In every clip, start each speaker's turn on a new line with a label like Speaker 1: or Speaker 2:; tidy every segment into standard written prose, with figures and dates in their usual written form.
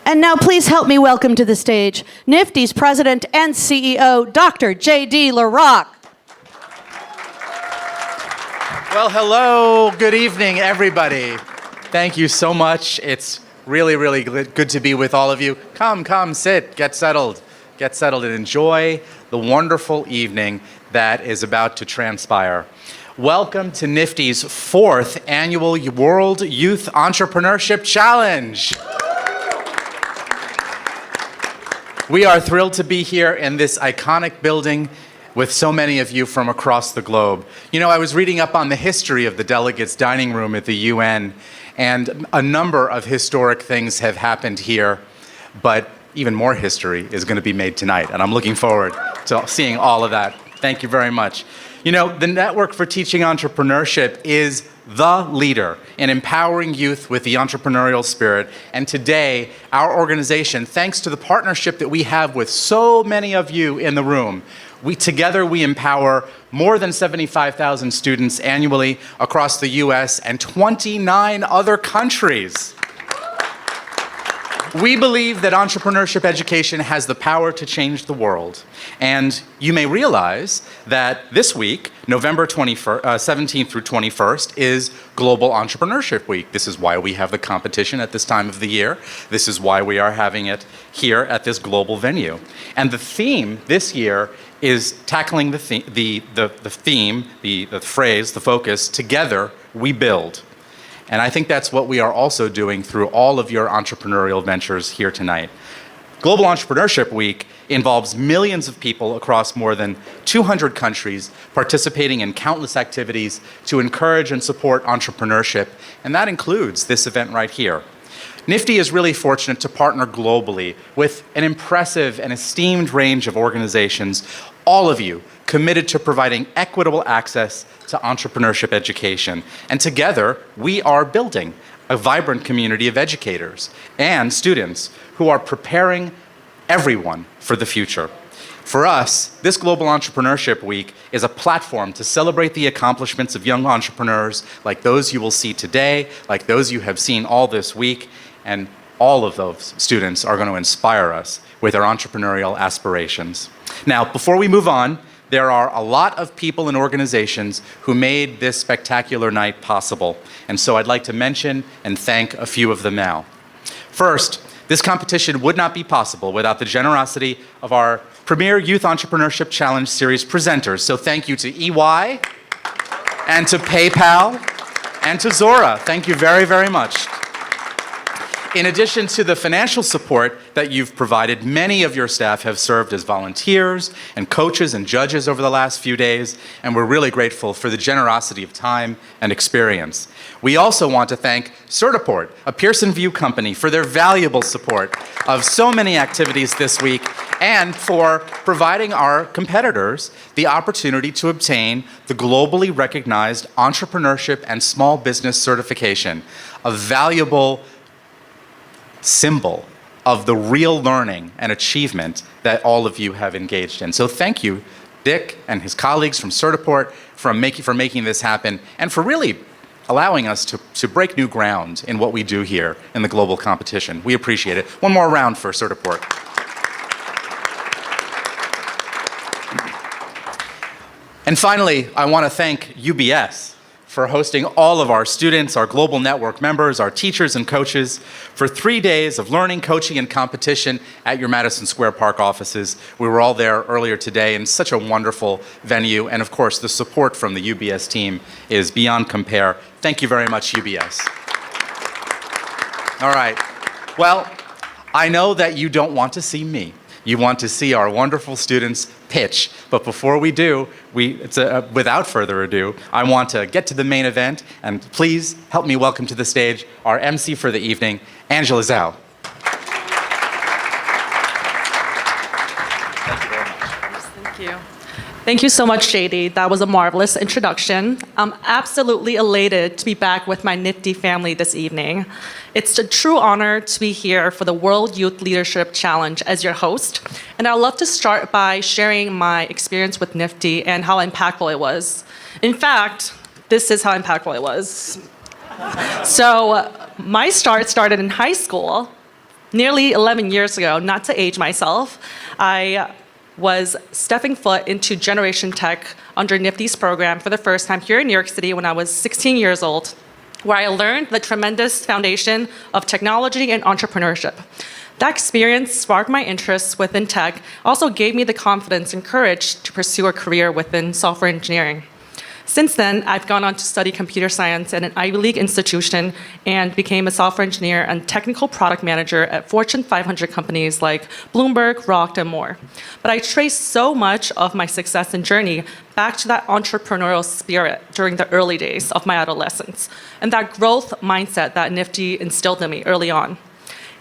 Speaker 1: And now please help me welcome to the stage NFTE's President and CEO, Dr. J.D. LaRock.
Speaker 2: Well, hello. Good evening, everybody. Thank you so much. It's really, really good to be with all of you. Come, sit, get settled, and enjoy the wonderful evening that is about to transpire. Welcome to NFTE's 4th annual World Youth Entrepreneurship Challenge. We are thrilled to be here in this iconic building with so many of you from across the globe. You know, I was reading up on the history of the delegates' dining room at the UN, and a number of historic things have happened here, but even more history is going to be made tonight, and I'm looking forward to seeing all of that. Thank you very much. You know, the Network for Teaching Entrepreneurship is the leader in empowering youth with the entrepreneurial spirit. And today, our organization, thanks to the partnership that we have with so many of you in the room, together we empower more than 75,000 students annually across the US and 29 other countries. We believe that entrepreneurship education has the power to change the world. And you may realize that this week, November 17th through 21st, is Global Entrepreneurship Week. This is why we have the competition at this time of the year. This is why we are having it here at this global venue. And the theme this year is tackling the phrase, the focus, together we build. And I think that's what we are also doing through all of your entrepreneurial ventures here tonight. Global Entrepreneurship Week involves millions of people across more than 200 countries participating in countless activities to encourage and support entrepreneurship, and that includes this event right here. NFTE is really fortunate to partner globally with an impressive and esteemed range of organizations, all of you committed to providing equitable access to entrepreneurship education. And together, we are building a vibrant community of educators and students who are preparing everyone for the future. For us, this Global Entrepreneurship Week is a platform to celebrate the accomplishments of young entrepreneurs like those you will see today, like those you have seen all this week, and all of those students are going to inspire us with their entrepreneurial aspirations. Now, before we move on, there are a lot of people and organizations who made this spectacular night possible, and so I'd like to mention and thank a few of them now. First, this competition would not be possible without the generosity of our premier Youth Entrepreneurship Challenge Series presenters, so thank you to EY, and to PayPal, and to Zora. Thank you very, very much. In addition to the financial support that you've provided, many of your staff have served as volunteers and coaches and judges over the last few days, and we're really grateful for the generosity of time and experience. We also want to thank Certiport, a Pearson VUE company, for their valuable support of so many activities this week and for providing our competitors the opportunity to obtain the globally recognized Entrepreneurship and Small Business Certification, a valuable symbol of the real learning and achievement that all of you have engaged in. So thank you, Dick and his colleagues from Certiport, for making this happen and for really allowing us to break new ground in what we do here in the global competition. We appreciate it. One more round for Certiport. And finally, I want to thank UBS for hosting all of our students, our global network members, our teachers and coaches for 3 days of learning, coaching, and competition at your Madison Square Park offices. We were all there earlier today in such a wonderful venue. And of course, the support from the UBS team is beyond compare. Thank you very much, UBS. All right. Well, I know that you don't want to see me. You want to see our wonderful students pitch. But before we do, without further ado, I want to get to the main event, and please help me welcome to the stage our MC for the evening, Angela Zhao. Thank you very much.
Speaker 3: Thank you. Thank you so much, JD. That was a marvelous introduction. I'm absolutely elated to be back with my NFTE family this evening. It's a true honor to be here for the World Youth Leadership Challenge as your host. And I'd love to start by sharing my experience with NFTE and how impactful it was. In fact, this is how impactful it was. So my start started in high school Nearly 11 years ago, not to age myself, I was stepping foot into Generation Tech under NFTE's program for the first time here in New York City when I was 16 years old, where I learned the tremendous foundation of technology and entrepreneurship. That experience sparked my interests within tech, also gave me the confidence and courage to pursue a career within software engineering. Since then, I've gone on to study computer science at an Ivy League institution and became a software engineer and technical product manager at Fortune 500 companies like Bloomberg, Rocked, and more. But I trace so much of my success and journey back to that entrepreneurial spirit during the early days of my adolescence and that growth mindset that NFTE instilled in me early on.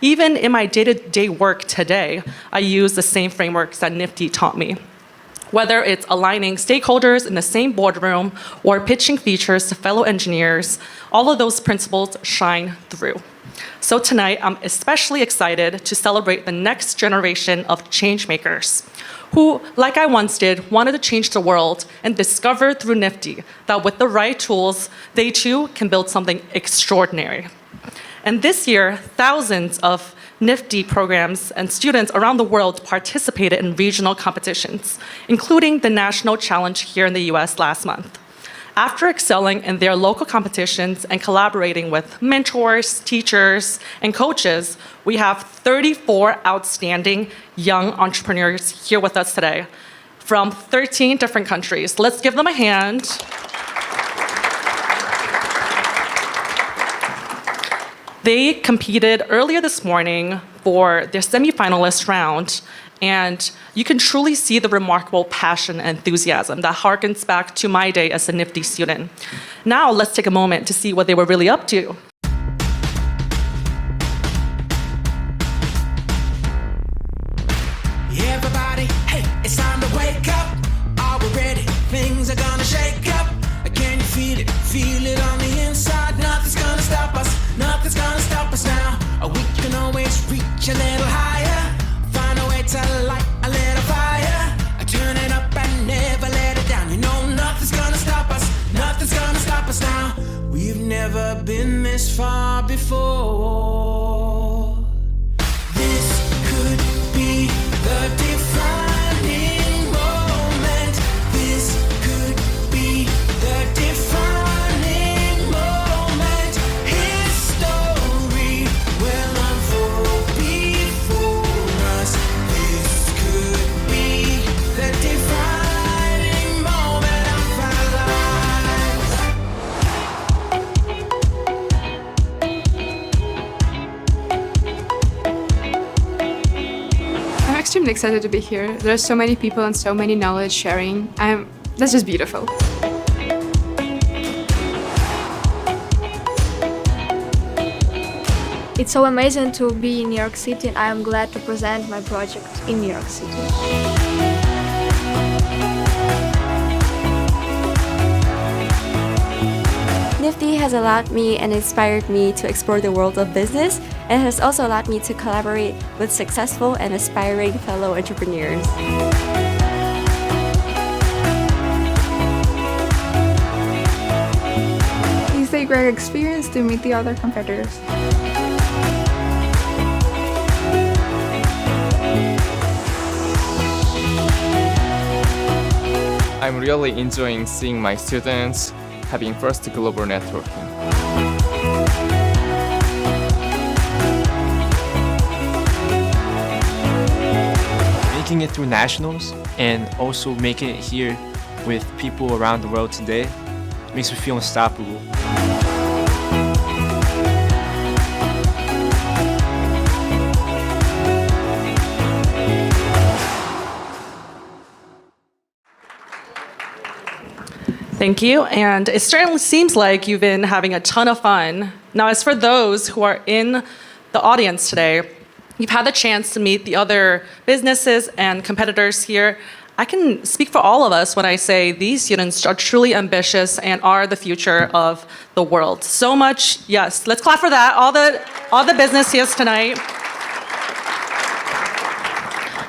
Speaker 3: Even in my day-to-day work today, I use the same frameworks that NFTE taught me. Whether it's aligning stakeholders in the same boardroom or pitching features to fellow engineers, all of those principles shine through. So tonight, I'm especially excited to celebrate the next generation of changemakers who, like I once did, wanted to change the world and discovered through NFTE that with the right tools, they too can build something extraordinary. And this year, thousands of NFTE programs and students around the world participated in regional competitions, including the National Challenge here in the US last month. After excelling in their local competitions and collaborating with mentors, teachers, and coaches, we have 34 outstanding young entrepreneurs here with us today from 13 different countries. Let's give them a hand. They competed earlier this morning for their semifinalist round, and you can truly see the remarkable passion and enthusiasm that harkens back to my day as a NFTE student. Now let's take a moment to see what they were really up to.
Speaker 4: Everybody, hey, it's time to wake up. Are we ready? Things are gonna shake up. Can you feel it? Feel it on the inside. Nothing's gonna stop us. Nothing's gonna stop us now. We can always reach a little higher. Find a way to light a little fire. Turn it up and never let it down. You know nothing's gonna stop us. Nothing's gonna stop us now. We've never been this far before. This could be the defining moment. This could be the defining moment. History will unfold before us. This could be the defining moment of our lives.
Speaker 5: I'm extremely excited to be here. There are so many people and so many knowledge sharing. That's just beautiful.
Speaker 6: It's so amazing to be in New York City, and I am glad to present my project in New York City.
Speaker 7: NFTE has allowed me and inspired me to explore the world of business, and has also allowed me to collaborate with successful and aspiring fellow entrepreneurs.
Speaker 8: It's a great experience to meet the other competitors.
Speaker 9: I'm really enjoying seeing my students having first global networking.
Speaker 10: Making it through nationals and also making it here with people around the world today makes me feel unstoppable.
Speaker 3: Thank you. And it certainly seems like you've been having a ton of fun. Now, as for those who are in the audience today, you've had the chance to meet the other businesses and competitors here. I can speak for all of us when I say these students are truly ambitious and are the future of the world. So much, yes, let's clap for that, all the businesses tonight.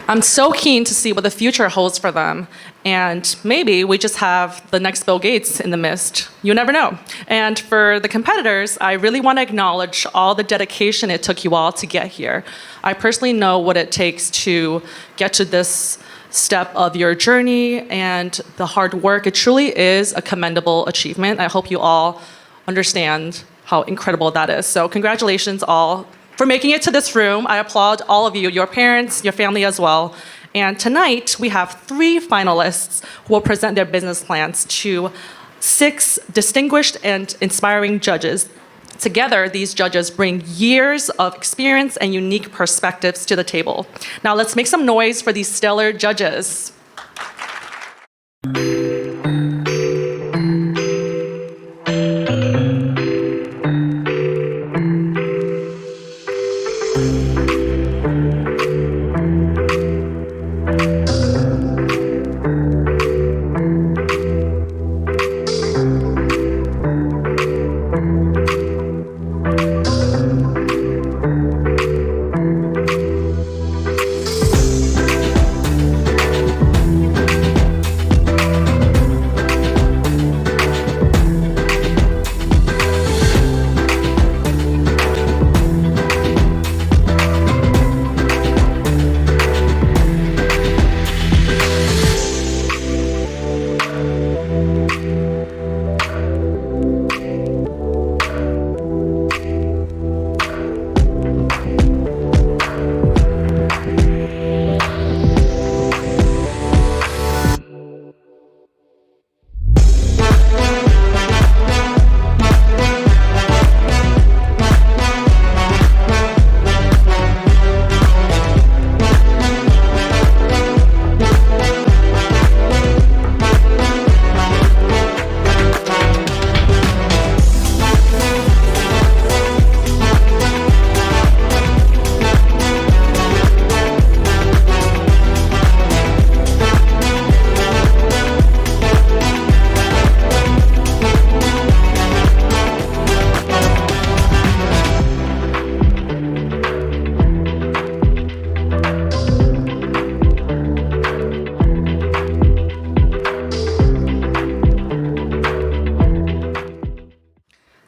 Speaker 3: I'm so keen to see what the future holds for them. And maybe we just have the next Bill Gates in the midst. You never know. And for the competitors, I really want to acknowledge all the dedication it took you all to get here. I personally know what it takes to get to this step of your journey and the hard work. It truly is a commendable achievement. I hope you all understand how incredible that is. So congratulations all for making it to this room. I applaud all of you, your parents, your family as well. And tonight, we have 3 finalists who will present their business plans to 6 distinguished and inspiring judges. Together, these judges bring years of experience and unique perspectives to the table. Now, let's make some noise for these stellar judges.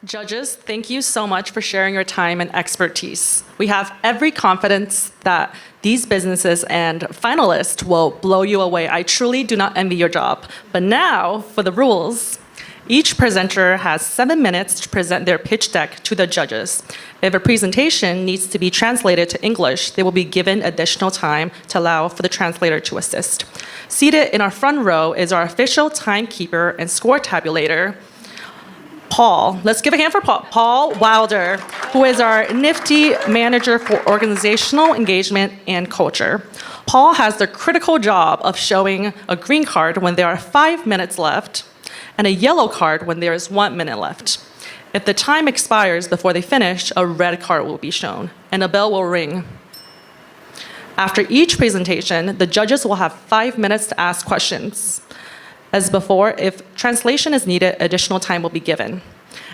Speaker 3: Judges, thank you so much for sharing your time and expertise. We have every confidence that these businesses and finalists will blow you away. I truly do not envy your job. But now, for the rules. Each presenter has 7 minutes to present their pitch deck to the judges. If a presentation needs to be translated to English, they will be given additional time to allow for the translator to assist. Seated in our front row is our official timekeeper and score tabulator, Paul. Let's give a hand for Paul Wilder, who is our nifty manager for organizational engagement and culture. Paul has the critical job of showing a green card when there are 5 minutes left and a yellow card when there is 1 minute left. If the time expires before they finish, a red card will be shown and a bell will ring. After each presentation, the judges will have 5 minutes to ask questions. As before, if translation is needed, additional time will be given.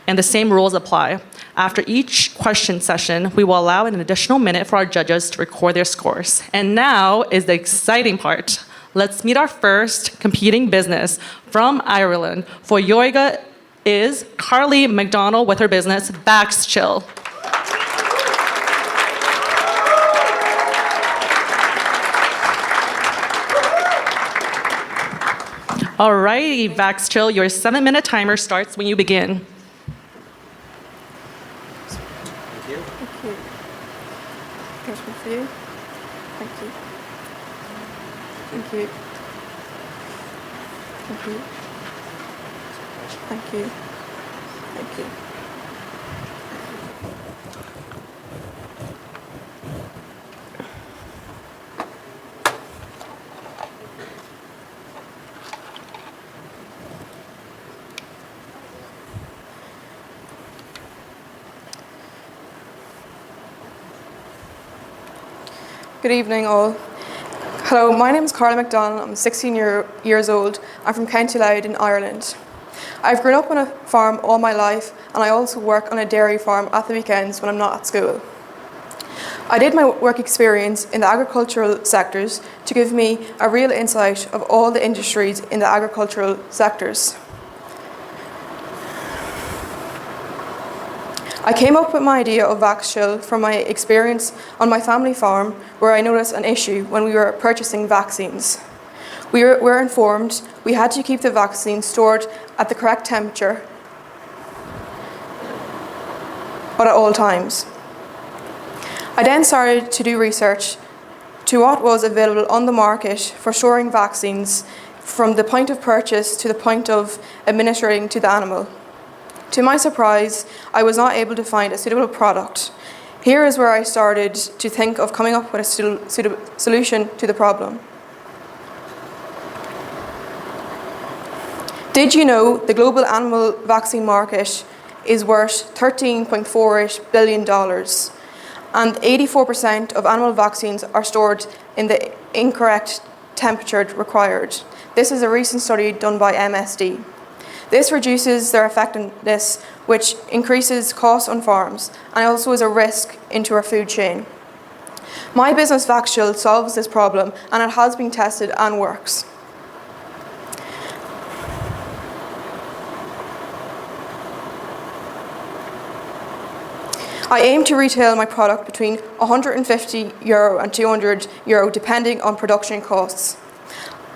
Speaker 3: And the same rules apply. After each question session, we will allow an additional minute for our judges to record their scores. And now is the exciting part. Let's meet our first competing business from Ireland. Foróige is Carla McDonnell with her business, Vax Chill. All right, Vax Chill, your 7 minute timer starts when you begin.
Speaker 8: Thank you. Thank you. Here's one for you. Thank you. Thank you. Thank you. Thank you. Thank you. Good evening, all. Hello, my name is Carla McDonnell. I'm 16 years old. I'm from County Louth in Ireland. I've grown up on a farm all my life, and I also work on a dairy farm at the weekends when I'm not at school. I did my work experience in the agricultural sectors to give me a real insight of all the industries in the agricultural sectors. I came up with my idea of Vax Chill from my experience on my family farm, where I noticed an issue when we were purchasing vaccines. We were informed we had to keep the vaccine stored at the correct temperature, but at all times. I then started to do research to what was available on the market for storing vaccines from the point of purchase to the point of administering to the animal. To my surprise, I was not able to find a suitable product. Here is where I started to think of coming up with a suitable solution to the problem. Did you know the global animal vaccine market is worth $13.4 billion, and 84% of animal vaccines are stored in the incorrect temperature required? This is a recent study done by MSD. This reduces their effectiveness, which increases costs on farms, and also is a risk into our food chain. My business Vax Chill solves this problem, and it has been tested and works. I aim to retail my product between €150 and €200 depending on production costs.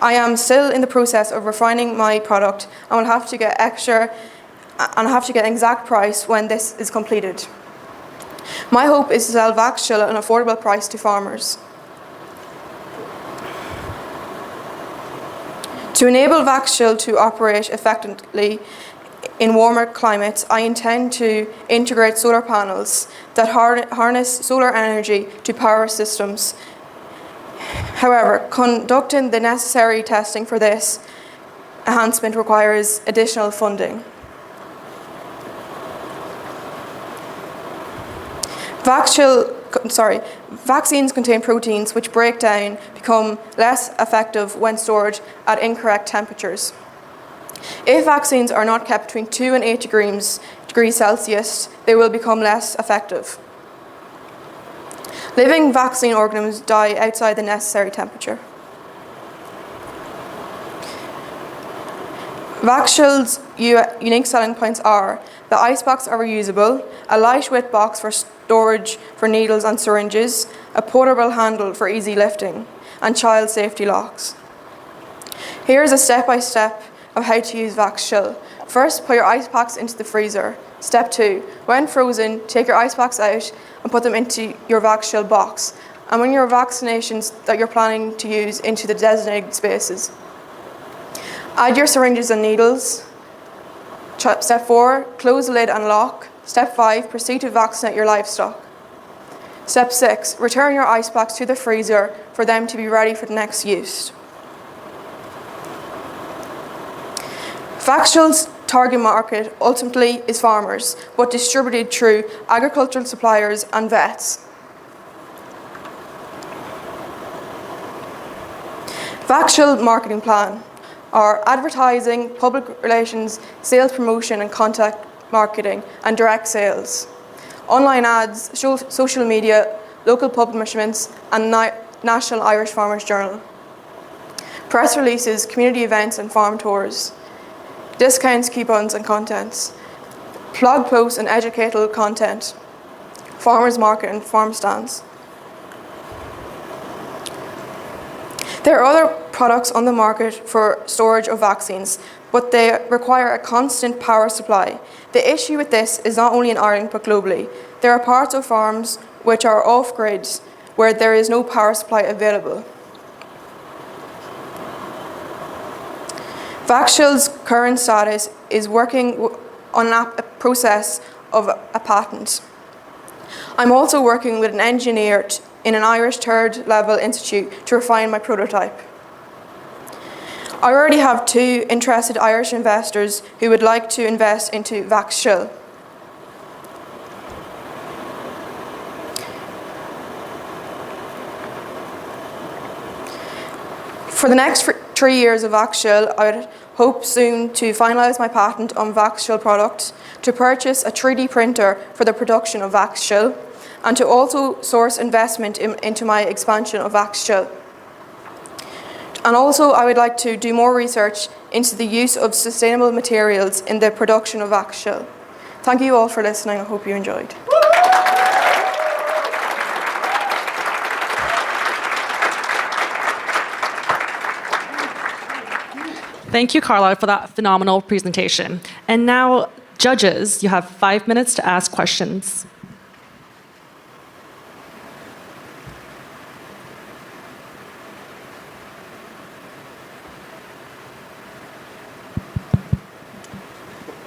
Speaker 8: I am still in the process of refining my product and will have to get an exact price when this is completed. My hope is to sell Vax Chill at an affordable price to farmers. To enable Vax Chill to operate effectively in warmer climates, I intend to integrate solar panels that harness solar energy to power systems. However, conducting the necessary testing for this enhancement requires additional funding. Vaccines contain proteins which break down, become less effective when stored at incorrect temperatures. If vaccines are not kept between 2 and 8 degrees Celsius, they will become less effective. Living vaccine organisms die outside the necessary temperature. Vax Chill's unique selling points are: the icebox are reusable, a lightweight box for storage for needles and syringes, a portable handle for easy lifting, and child safety locks. Here is a step-by-step of how to use Vax Chill. First, put your ice packs into the freezer. Step 2, when frozen, take your ice packs out and put them into your Vax Chill box, and when your vaccinations that you're planning to use into the designated spaces. Add your syringes and needles. Step 4, close the lid and lock. Step 5, proceed to vaccinate your livestock. Step 6, return your ice packs to the freezer for them to be ready for the next use. Vax Chill's target market ultimately is farmers, but distributed through agricultural suppliers and vets. Vax Chill marketing plan are advertising, public relations, sales promotion and contact marketing, and direct sales. Online ads, social media, local publishments, and National Irish Farmers Journal. Press releases, community events and farm tours. Discounts, coupons and contents. Blog posts and educational content. Farmers market and farm stands. There are other products on the market for storage of vaccines, but they require a constant power supply. The issue with this is not only in Ireland but globally. There are parts of farms which are off-grid where there is no power supply available. Vax Chill's current status is working on a process of a patent. I'm also working with an engineer in an Irish third-level institute to refine my prototype. I already have 2 interested Irish investors who would like to invest into Vax Chill. For the next 3 years of Vax Chill, I would hope soon to finalise my patent on Vax Chill product, to purchase a 3D printer for the production of Vax Chill, and to also source investment into my expansion of Vax Chill. And also, I would like to do more research into the use of sustainable materials in the production of Vax Chill. Thank you all for listening. I hope you enjoyed.
Speaker 3: Thank you, Carla, for that phenomenal presentation. And now, judges, you have 5 minutes to ask questions.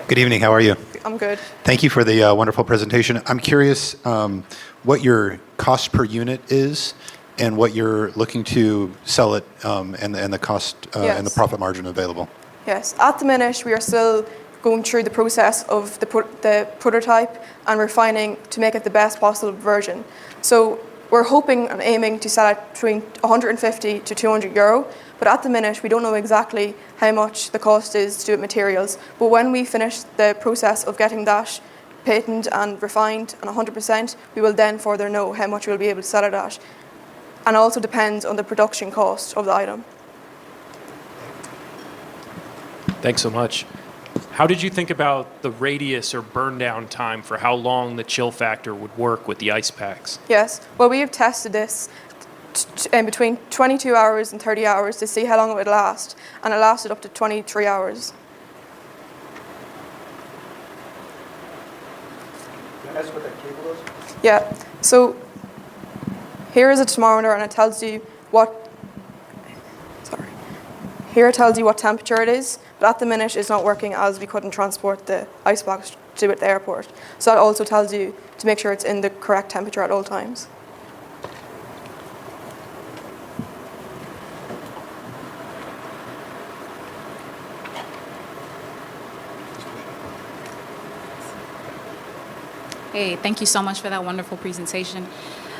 Speaker 11: Good evening. How are you?
Speaker 8: I'm good.
Speaker 11: Thank you for the wonderful presentation. I'm curious what your cost per unit is and what you're looking to sell it and the cost and the profit margin available.
Speaker 8: Yes. At the minute, we are still going through the process of the prototype and refining to make it the best possible version. So we're hoping and aiming to sell it between 150 to 200 euro. But at the minute, we don't know exactly how much the cost is to do with materials. But when we finish the process of getting that patented and refined and 100%, we will then further know how much we'll be able to sell it at. And it also depends on the production cost of the item.
Speaker 12: Thanks so much. How did you think about the radius or burn down time for how long the chill factor would work with the ice packs?
Speaker 8: Yes. Well, we have tested this in between 22 hours and 30 hours to see how long it would last, and it lasted up to 23 hours.
Speaker 13: Can I ask what that cable is?
Speaker 8: Yeah, so here is a thermometer and it tells you here it tells you what temperature it is, but at the minute it's not working as we couldn't transport the icebox to at the airport. So that also tells you to make sure it's in the correct temperature at all times.
Speaker 14: Hey, thank you so much for that wonderful presentation.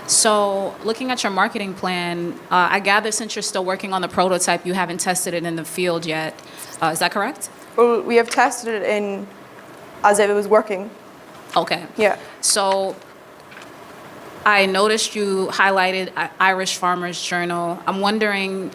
Speaker 14: So looking at your marketing plan, I gather since you're still working on the prototype, you haven't tested it in the field yet. Is that correct?
Speaker 8: Well, we have tested it in as if it was working.
Speaker 14: Okay.
Speaker 8: Yeah.
Speaker 14: So I noticed you highlighted Irish Farmers Journal. I'm wondering,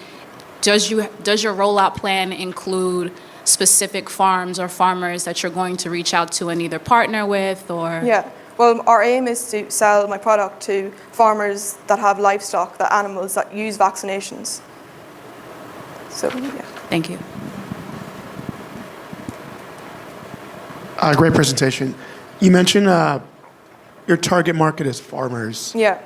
Speaker 14: does your rollout plan include specific farms or farmers that you're going to reach out to and either partner with or?
Speaker 8: Yeah. Well, our aim is to sell my product to farmers that have livestock, that animals that use vaccinations. So, yeah.
Speaker 14: Thank you.
Speaker 13: Great presentation. You mentioned your target market is farmers.
Speaker 8: Yeah.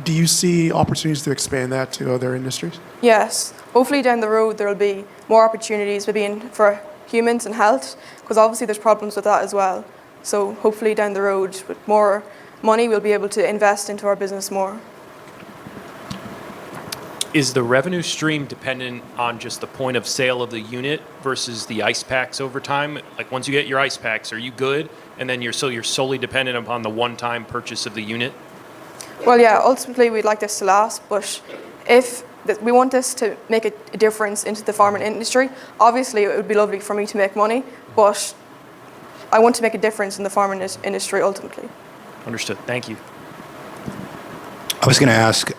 Speaker 13: Do you see opportunities to expand that to other industries?
Speaker 8: Yes. Hopefully down the road there will be more opportunities for humans and health, because obviously there's problems with that as well. So hopefully down the road with more money we'll be able to invest into our business more.
Speaker 12: Is the revenue stream dependent on just the point of sale of the unit versus the ice packs over time? Like once you get your ice packs, are you good? And then you're solely dependent upon the one-time purchase of the unit?
Speaker 8: Well, yeah, ultimately we'd like this to last, but if we want this to make a difference into the farming industry, obviously it would be lovely for me to make money, but I want to make a difference in the farming industry ultimately.
Speaker 12: Understood. Thank you.
Speaker 11: I was going to ask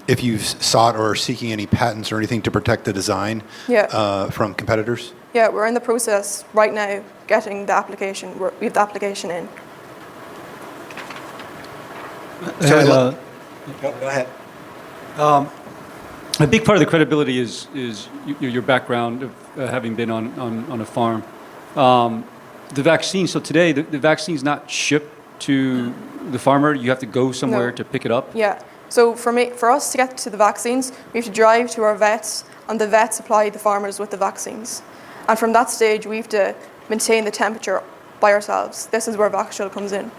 Speaker 11: if you've sought or are seeking any patents or anything to protect the design from competitors?
Speaker 8: Yeah, we're in the process right now getting the application. We have the application in.
Speaker 15: Go
Speaker 13: ahead.
Speaker 15: A big part of the credibility is your background of having been on a farm. The vaccine, so today the vaccine's not shipped to the farmer. You have to go somewhere to pick it up?
Speaker 8: Yeah. So for us to get to the vaccines, we have to drive to our vets, and the vets supply the farmers with the vaccines. And from that stage, we have to maintain the temperature by ourselves. This is where Vax Chill comes in.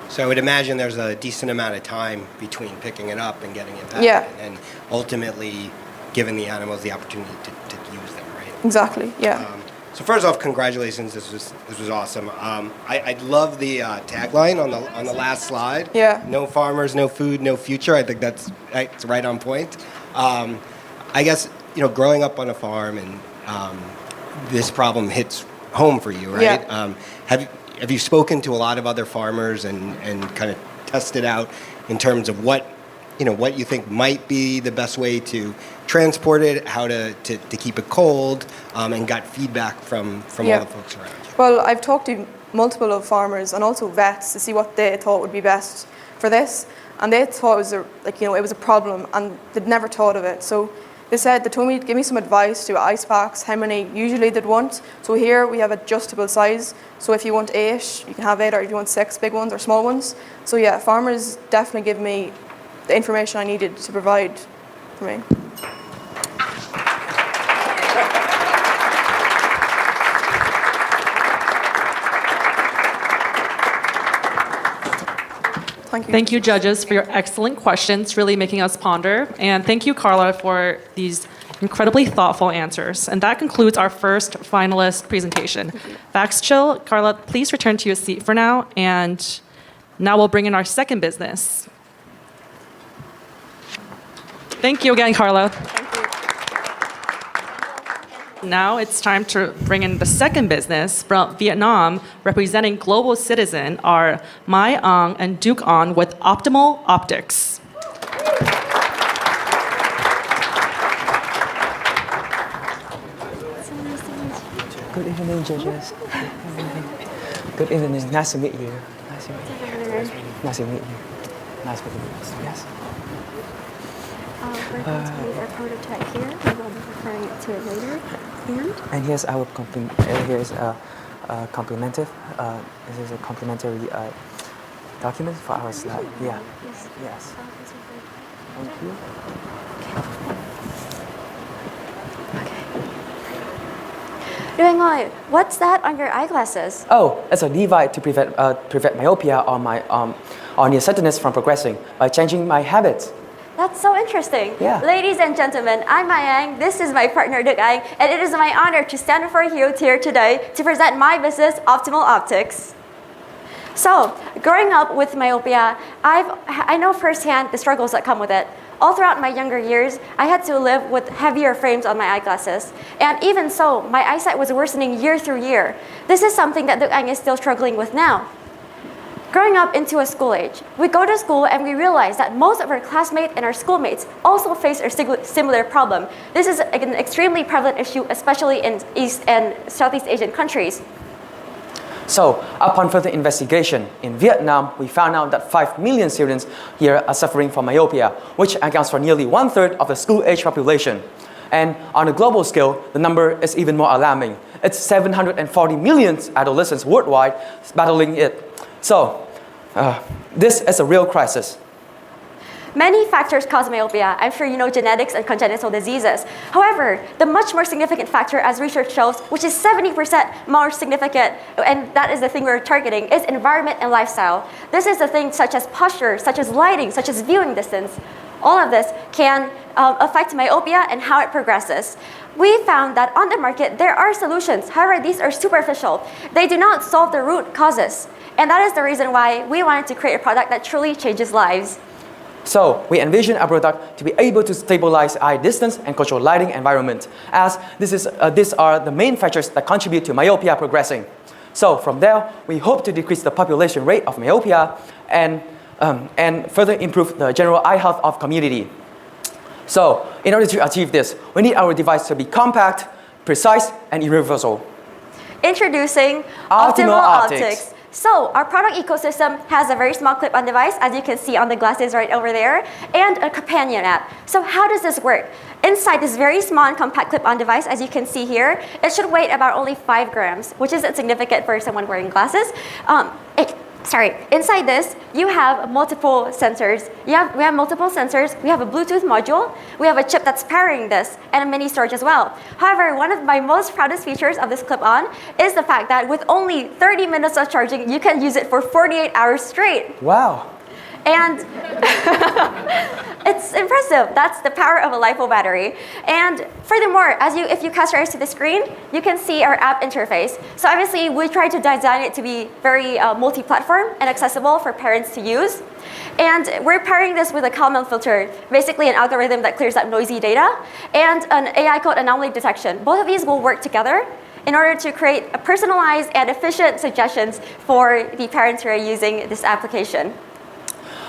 Speaker 16: So I would imagine there's a decent amount of time between picking it up and getting it back.
Speaker 8: Yeah.
Speaker 16: And ultimately giving the animals the opportunity to use them, right?
Speaker 8: Exactly, yeah.
Speaker 16: So first off, congratulations. This was awesome. I love the tagline on the last slide.
Speaker 8: Yeah.
Speaker 16: No farmers, no food, no future. I think that's right on point. I guess growing up on a farm and this problem hits home for you, right?
Speaker 8: Yeah.
Speaker 16: Have you spoken to a lot of other farmers and kind of test it out in terms of what you think might be the best way to transport it, how to keep it cold, and got feedback from all the folks around you?
Speaker 8: Well, I've talked to multiple of farmers and also vets to see what they thought would be best for this, and they thought it was it was a problem, and they'd never thought of it. So they told me to give me some advice to ice packs, how many usually they'd want. So here we have adjustable size. So if you want 8, you can have 8, or if you want 6 big ones or small ones. So yeah, farmers definitely give me the information I needed to provide for me.
Speaker 3: Thank you, judges, for your excellent questions, really making us ponder. And thank you, Carla, for these incredibly thoughtful answers. And that concludes our first finalist presentation. Vax Chill, Carla, please return to your seat for now. And now we'll bring in our second business. Thank you again, Carla. Now it's time to bring in the second business from Vietnam, representing Global Citizen, are Mai Ang and Duke An with Optimal Optics.
Speaker 17: Good evening, judges. Good evening. Nice to meet you. Nice to meet you. Nice to meet you. Yes.
Speaker 7: We're going to leave our prototype here. We will be referring to it later.
Speaker 17: And here's our here's a complimentary. This is a complimentary document for our slide. Yeah. Yes. Thank you.
Speaker 7: Doing ơi, what's that on your eyeglasses?
Speaker 17: Oh, it's a device to prevent myopia or or nearsightedness from progressing by changing my habits.
Speaker 7: That's so interesting.
Speaker 17: Yeah.
Speaker 7: Ladies and gentlemen, I'm Mai Ang. This is my partner, Duc Anh, and it is my honor to stand before you here today to present my business, Optimal Optics. So, growing up with myopia, I know firsthand the struggles that come with it. All throughout my younger years, I had to live with heavier frames on my eyeglasses. And even so, my eyesight was worsening year through year. This is something that Duc Anh is still struggling with now. Growing up into a school age, we go to school and we realize that most of our classmates and our schoolmates also face a similar problem. This is an extremely prevalent issue, especially in East and Southeast Asian countries.
Speaker 17: So, upon further investigation, in Vietnam, we found out that 5 million students here are suffering from myopia, which accounts for nearly 1/3 of the school-age population. And on a global scale, the number is even more alarming. It's 740 million adolescents worldwide battling it. So, this is a real crisis.
Speaker 7: Many factors cause myopia. I'm sure you know genetics and congenital diseases. However, the much more significant factor, as research shows, which is 70% more significant, and that is the thing we're targeting, is environment and lifestyle. This is the thing such as posture, such as lighting, such as viewing distance. All of this can affect myopia and how it progresses. We found that on the market, there are solutions. However, these are superficial. They do not solve the root causes. And that is the reason why we wanted to create a product that truly changes lives.
Speaker 17: So, we envision a product to be able to stabilize eye distance and control lighting environment, as these are the main factors that contribute to myopia progressing. So, from there, we hope to decrease the population rate of myopia and further improve the general eye health of community. So, in order to achieve this, we need our device to be compact, precise, and irreversible.
Speaker 7: Introducing Optimal Optics. So, our product ecosystem has a very small clip-on device, as you can see on the glasses right over there, and a companion app. So how does this work? Inside this very small and compact clip-on device, as you can see here, it should weigh about only 5 grams, which is insignificant for someone wearing glasses. Inside this, you have multiple sensors. We have multiple sensors. We have a Bluetooth module. We have a chip that's powering this, and a mini storage as well. However, one of my most proudest features of this clip-on is the fact that with only 30 minutes of charging, you can use it for 48 hours straight.
Speaker 17: Wow.
Speaker 7: And it's impressive. That's the power of a LiPo battery. And furthermore, if you cast your eyes to the screen, you can see our app interface. So obviously, we try to design it to be very multi-platform and accessible for parents to use. And we're pairing this with a Kalman filter, basically an algorithm that clears up noisy data, and an AI code anomaly detection. Both of these will work together in order to create a personalized and efficient suggestions for the parents who are using this application.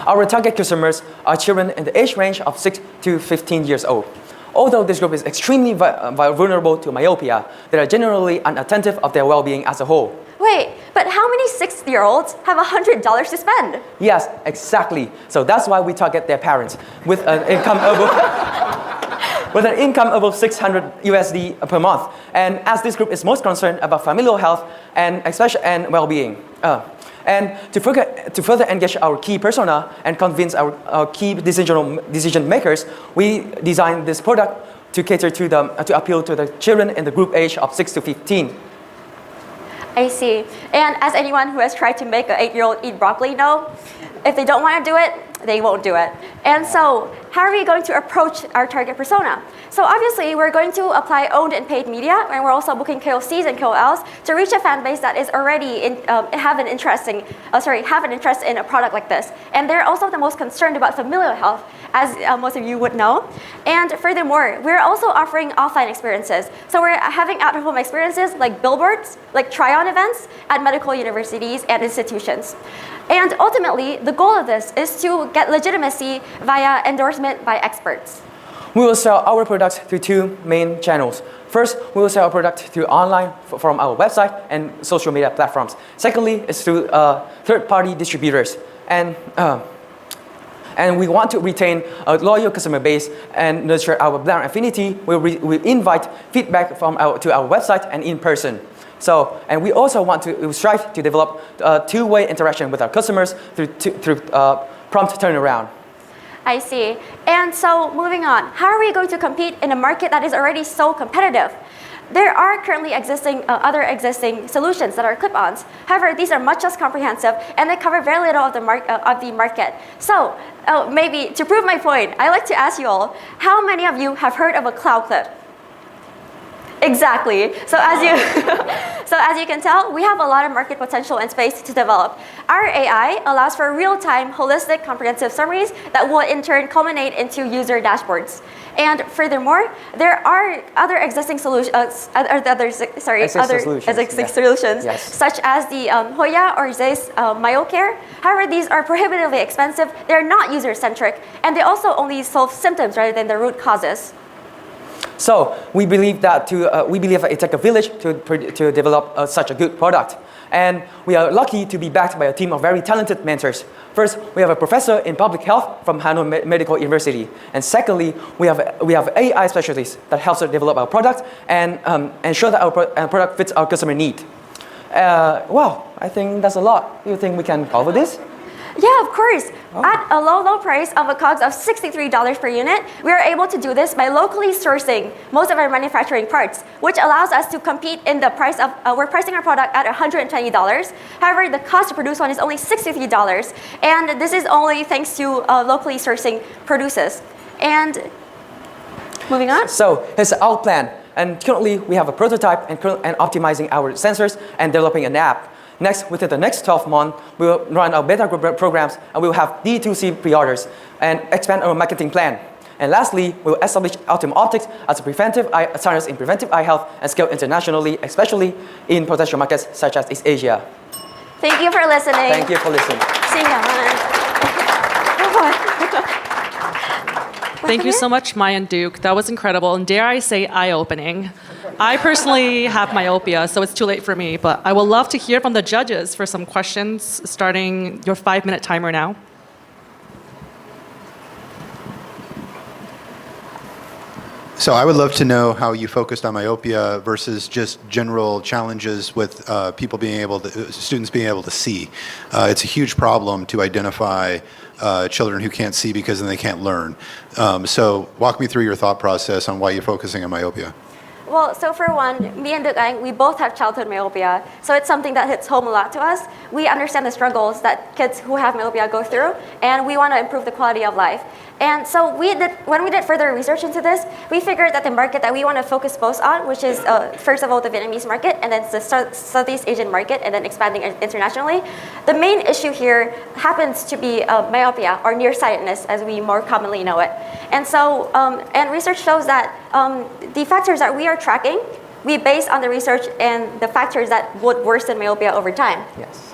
Speaker 17: Our target customers are children in the age range of 6 to 15 years old. Although this group is extremely vulnerable to myopia, they are generally unattentive of their well-being as a whole.
Speaker 7: Wait, but how many 6-year-olds have $100 to spend?
Speaker 17: Yes, exactly. So that's why we target their parents with an income above 600 USD per month. And as this group is most concerned about familial health and well-being. And to further engage our key persona and convince our key decision makers, we designed this product to cater to appeal to the children in the group age of 6 to 15.
Speaker 7: I see. And as anyone who has tried to make an 8-year-old eat broccoli know, if they don't want to do it, they won't do it. And so, how are we going to approach our target persona? So obviously, we're going to apply owned and paid media, and we're also booking KOCs and KOLs to reach a fan base that is already have an interest in a product like this. And they're also the most concerned about familial health, as most of you would know. And furthermore, we're also offering offline experiences. So we're having out-of-home experiences like billboards, like try-on events at medical universities and institutions. And ultimately, the goal of this is to get legitimacy via endorsement by experts.
Speaker 17: We will sell our products through two main channels. First, we will sell our product through online from our website and social media platforms. Secondly, is through third-party distributors. And we want to retain a loyal customer base and nurture our brand affinity. We invite feedback to our website and in person. So, and we also want to strive to develop two-way interaction with our customers through prompt turnaround.
Speaker 7: I see. And so, moving on, how are we going to compete in a market that is already so competitive? There are currently other existing solutions that are clip-ons. However, these are much less comprehensive and they cover very little of the market. So, maybe to prove my point, I like to ask you all, how many of you have heard of a cloud clip? Exactly. So as you can tell, we have a lot of market potential and space to develop. Our AI allows for real-time, holistic, comprehensive summaries that will in turn culminate into user dashboards. And furthermore, there are other existing solutions, such as the Hoya or Zeiss MyoCare. However, these are prohibitively expensive. They're not user-centric, and they also only solve symptoms rather than the root causes.
Speaker 17: So we believe that it takes a village to develop such a good product. And we are lucky to be backed by a team of very talented mentors. First, we have a professor in public health from Hanoi Medical University. And secondly, we have AI specialists that helps us develop our product and ensure that our product fits our customer need. Well, I think that's a lot. Do you think we can cover this?
Speaker 7: Yeah, of course. Oh. At a low price of a COGS of $63 per unit, we are able to do this by locally sourcing most of our manufacturing parts, which allows us to compete in the price of, we're pricing our product at $120. However, the cost to produce one is only $63. And this is only thanks to locally sourcing produces. And moving on.
Speaker 17: So here's our plan. And currently, we have a prototype and optimizing our sensors and developing an app. Next, within the next 12 months, we will run our beta programs and we will have D2C pre-orders and expand our marketing plan. And lastly, we will establish Optimal Optics as a standard in preventive eye health and scale internationally, especially in potential markets such as East Asia.
Speaker 7: Thank you for listening.
Speaker 17: Thank you for listening.
Speaker 3: Thank you so much, Maya and Duke. That was incredible, and dare I say, eye-opening. I personally have myopia, so it's too late for me, but I would love to hear from the judges for some questions, starting your 5-minute timer now.
Speaker 11: So I would love to know how you focused on myopia versus just general challenges with students being able to see. It's a huge problem to identify children who can't see because then they can't learn. So walk me through your thought process on why you're focusing on myopia.
Speaker 7: Well, so for one, me and Duc Anh, we both have childhood myopia, so it's something that hits home a lot to us. We understand the struggles that kids who have myopia go through, and we want to improve the quality of life. And so when we did further research into this, we figured that the market that we want to focus most on, which is first of all the Vietnamese market, and then the Southeast Asian market, and then expanding internationally. The main issue here happens to be myopia, or nearsightedness, as we more commonly know it. And so, and research shows that the factors that we are tracking, we base on the research and the factors that would worsen myopia over time.
Speaker 17: Yes.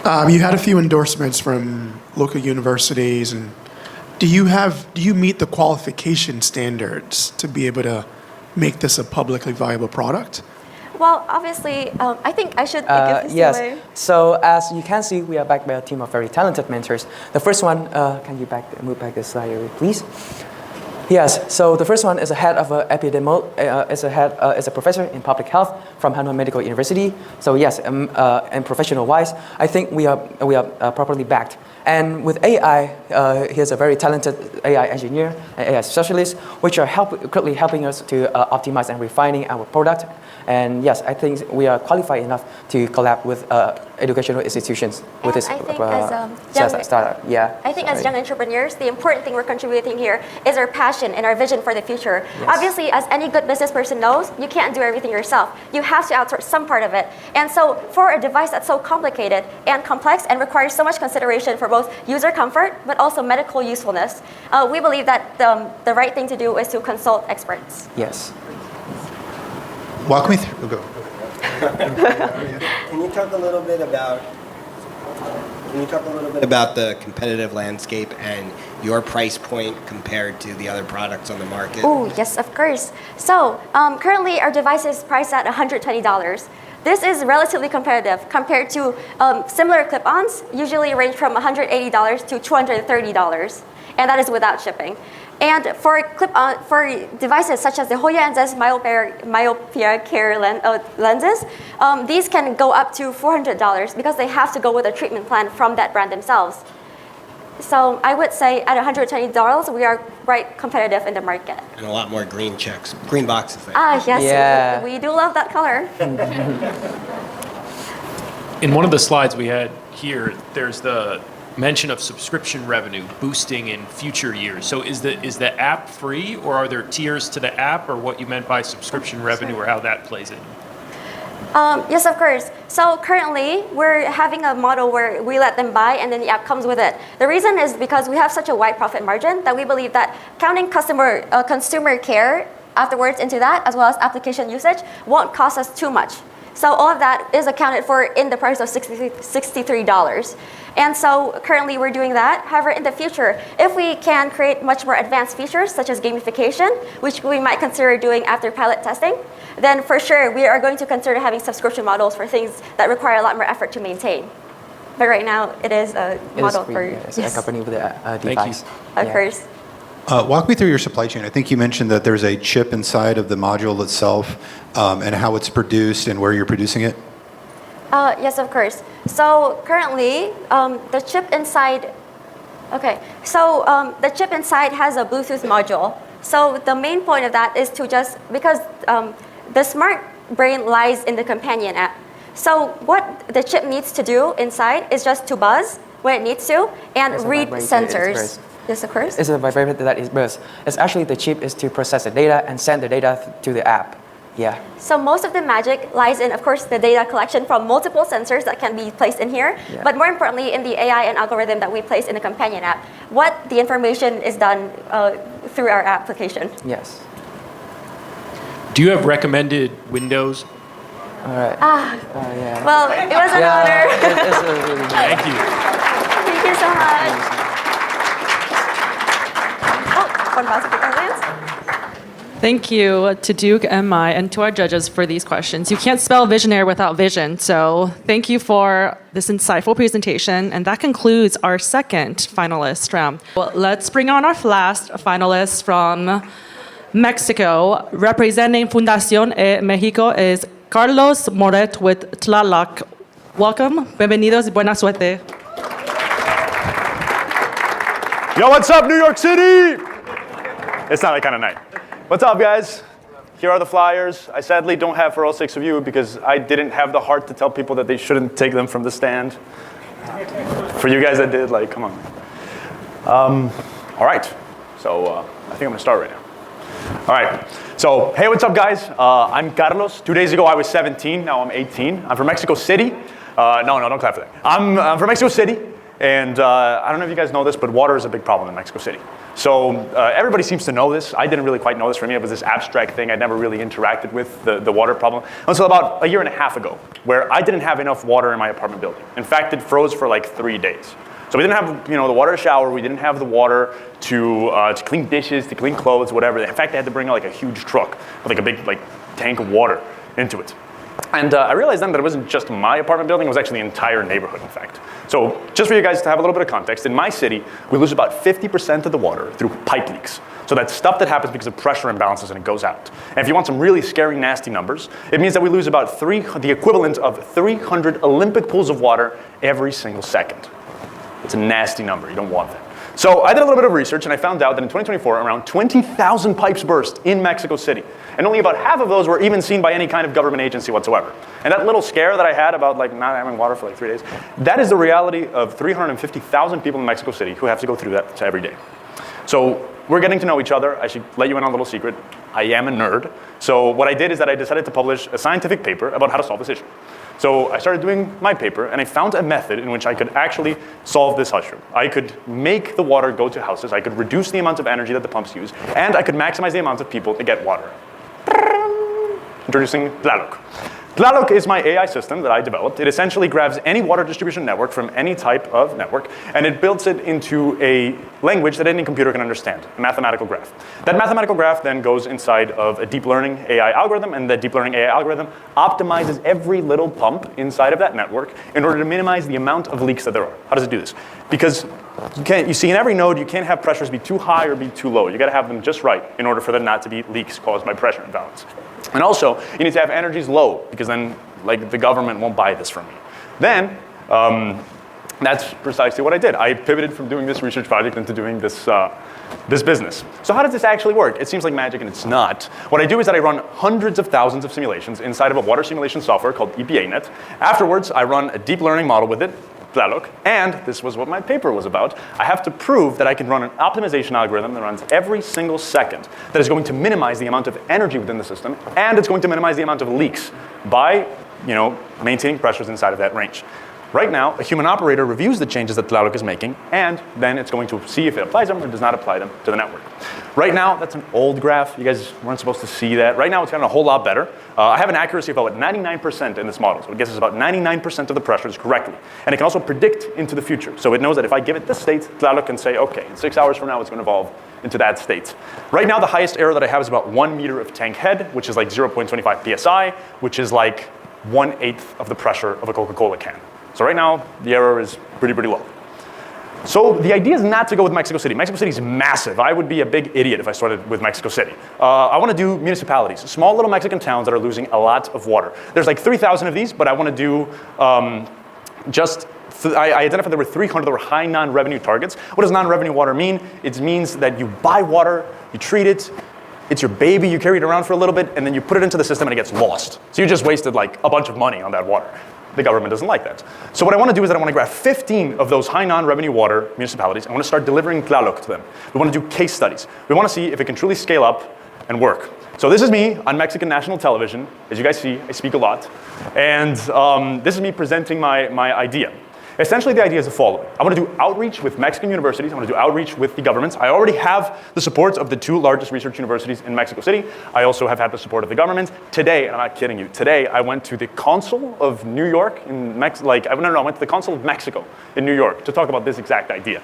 Speaker 13: You had a few endorsements from local universities, and do you meet the qualification standards to be able to make this a publicly viable product?
Speaker 7: Well, obviously, I think I should give this
Speaker 17: yes.
Speaker 7: away.
Speaker 17: So as you can see, we are backed by a team of very talented mentors. The first one, can you move back this slide, please? Yes. So the first one is a head of is a professor in public health from Hanwha Medical University. So yes, and professional-wise, I think we are properly backed. And with AI, he's a very talented AI engineer and AI specialist, which are currently helping us to optimize and refining our product. And yes, I think we are qualified enough to collab with educational institutions with this startup. Yeah.
Speaker 7: I think as young entrepreneurs, the important thing we're contributing here is our passion and our vision for the future.
Speaker 17: Yes.
Speaker 7: Obviously, as any good business person knows, you can't do everything yourself. You have to outsource some part of it. And so for a device that's so complicated and complex and requires so much consideration for both user comfort, but also medical usefulness, we believe that the right thing to do is to consult experts.
Speaker 17: Yes.
Speaker 11: Walk me through. Go.
Speaker 16: Can you talk a little bit about the competitive landscape and your price point compared to the other products on the market?
Speaker 7: Oh, yes, of course. So currently our device is priced at $120. This is relatively competitive compared to similar clip-ons, usually range from $180 to $230, and that is without shipping. And for devices such as the Hoya and Zest myopia care lenses, these can go up to $400 because they have to go with a treatment plan from that brand themselves. So I would say at $120, we are quite competitive in the market.
Speaker 16: And a lot more green boxes there.
Speaker 7: Ah, yes,
Speaker 17: yeah.
Speaker 7: we do love that color.
Speaker 12: In one of the slides we had here, there's the mention of subscription revenue boosting in future years. So is the app free, or are there tiers to the app, or what you meant by subscription revenue, or how that plays in?
Speaker 7: Yes, of course. So currently, we're having a model where we let them buy and then the app comes with it. The reason is because we have such a wide profit margin that we believe that counting consumer care afterwards into that, as well as application usage, won't cost us too much. So all of that is accounted for in the price of $63. And so currently we're doing that. However, in the future, if we can create much more advanced features such as gamification, which we might consider doing after pilot testing, then for sure we are going to consider having subscription models for things that require a lot more effort to maintain. But right now it is a model for
Speaker 17: accompanied with a device.
Speaker 7: Of course.
Speaker 11: Walk me through your supply chain. I think you mentioned that there's a chip inside of the module itself and how it's produced and where you're producing it.
Speaker 7: Yes, of course. So currently, the chip inside. Okay, so the chip inside has a Bluetooth module. So the main point of that is to just because the smart brain lies in the companion app. So what the chip needs to do inside is just to buzz when it needs to and read sensors. Yes, of course.
Speaker 17: It's a vibrator that is burst. It's actually the chip is to process the data and send the data to the app. Yeah.
Speaker 7: So most of the magic lies in, of course, the data collection from multiple sensors that can be placed in here, but more importantly, in the AI and algorithm that we place in the companion app. What the information is done through our application.
Speaker 17: Yes.
Speaker 12: Do you have recommended windows?
Speaker 17: All right.
Speaker 7: Yeah. Well, it was an honor.
Speaker 12: Thank you.
Speaker 7: Thank you so much. One positive audience.
Speaker 3: Thank you to Duke and Mai and to our judges for these questions. You can't spell visionary without vision, so thank you for this insightful presentation, and that concludes our second finalist round. Well, let's bring on our last finalist from Mexico. Representing Fundación E Mexico is Carlos Morret with Tláloc. Welcome, bienvenidos y buena suerte.
Speaker 18: Yo, what's up, New York City? It's not that kind of night. What's up, guys? Here are the flyers. I sadly don't have for all 6 of you because I didn't have the heart to tell people that they shouldn't take them from the stand. For you guys that did, like, come on. All right, so I think I'm gonna start right now. All right, so hey, what's up, guys? I'm Carlos. 2 days ago, I was 17, now I'm 18. I'm from Mexico City. No, don't clap for that. I'm from Mexico City, and I don't know if you guys know this, but water is a big problem in Mexico City. So everybody seems to know this. I didn't really quite know this. For me, it was this abstract thing. I'd never really interacted with the water problem until about a year and a half ago, where I didn't have enough water in my apartment building. In fact, it froze for like 3 days. So we didn't have the water to shower. We didn't have the water to clean dishes, to clean clothes, whatever. In fact, I had to bring like a huge truck with like a big tank of water into it. And I realized then that it wasn't just my apartment building, it was actually the entire neighborhood, in fact. So just for you guys to have a little bit of context, in my city, we lose about 50% of the water through pipe leaks. So that's stuff that happens because of pressure imbalances and it goes out. And if you want some really scary, nasty numbers, it means that we lose about the equivalent of 300 Olympic pools of water every single second. It's a nasty number, you don't want that. So I did a little bit of research and I found out that in 2024, around 20,000 pipes burst in Mexico City. And only about half of those were even seen by any kind of government agency whatsoever. And that little scare that I had about not having water for 3 days, that is the reality of 350,000 people in Mexico City who have to go through that every day. So we're getting to know each other. I should let you in on a little secret. I am a nerd. So what I did is that I decided to publish a scientific paper about how to solve this issue. So I started doing my paper, and I found a method in which I could actually solve this issue. I could make the water go to houses, I could reduce the amount of energy that the pumps use, and I could maximize the amount of people to get water. Introducing Tláloc. Tláloc is my AI system that I developed. It essentially grabs any water distribution network from any type of network, and it builds it into a language that any computer can understand, a mathematical graph. That mathematical graph then goes inside of a deep learning AI algorithm, and that deep learning AI algorithm optimizes every little pump inside of that network in order to minimize the amount of leaks that there are. How does it do this? Because you see in every node, you can't have pressures be too high or be too low. You gotta have them just right in order for there not to be leaks caused by pressure imbalance. And also, you need to have energies low, because then the government won't buy this from me. Then, that's precisely what I did. I pivoted from doing this research project into doing this business. So how does this actually work? It seems like magic, and it's not. What I do is that I run hundreds of thousands of simulations inside of a water simulation software called EPANet. Afterwards, I run a deep learning model with it, Tláloc, and this was what my paper was about. I have to prove that I can run an optimization algorithm that runs every single second that is going to minimize the amount of energy within the system, and it's going to minimize the amount of leaks by maintaining pressures inside of that range. Right now, a human operator reviews the changes that Tláloc is making, and then it's going to see if it applies them or does not apply them to the network. Right now, that's an old graph. You guys weren't supposed to see that. Right now, it's gotten a whole lot better. I have an accuracy of about 99% in this model, so it guesses about 99% of the pressures correctly. And it can also predict into the future. So it knows that if I give it this state, Tláloc can say, okay, in 6 hours from now, it's going to evolve into that state. Right now, the highest error that I have is about 1 meter of tank head, which is like 0.25 psi, which is like 1/8 of the pressure of a Coca-Cola can. So right now, the error is pretty low. So the idea is not to go with Mexico City. Mexico City is massive. I would be a big idiot if I started with Mexico City. I want to do municipalities, small little Mexican towns that are losing a lot of water. There's like 3,000 of these, but I want to do I identified there were 300 that were high non-revenue targets. What does non-revenue water mean? It means that you buy water, you treat it, it's your baby, you carry it around for a little bit, and then you put it into the system and it gets lost. So you just wasted like a bunch of money on that water. The government doesn't like that. So what I want to do is that I want to grab 15 of those high non-revenue water municipalities. I want to start delivering Tláloc to them. We want to do case studies. We want to see if it can truly scale up and work. So this is me on Mexican national television. As you guys see, I speak a lot. And this is me presenting my idea. Essentially, the idea is the following. I want to do outreach with Mexican universities. I want to do outreach with the governments. I already have the support of the 2 largest research universities in Mexico City. I also have had the support of the government. Today, and I'm not kidding you, today I went to the consul of New York in I went to the consul of Mexico in New York to talk about this exact idea.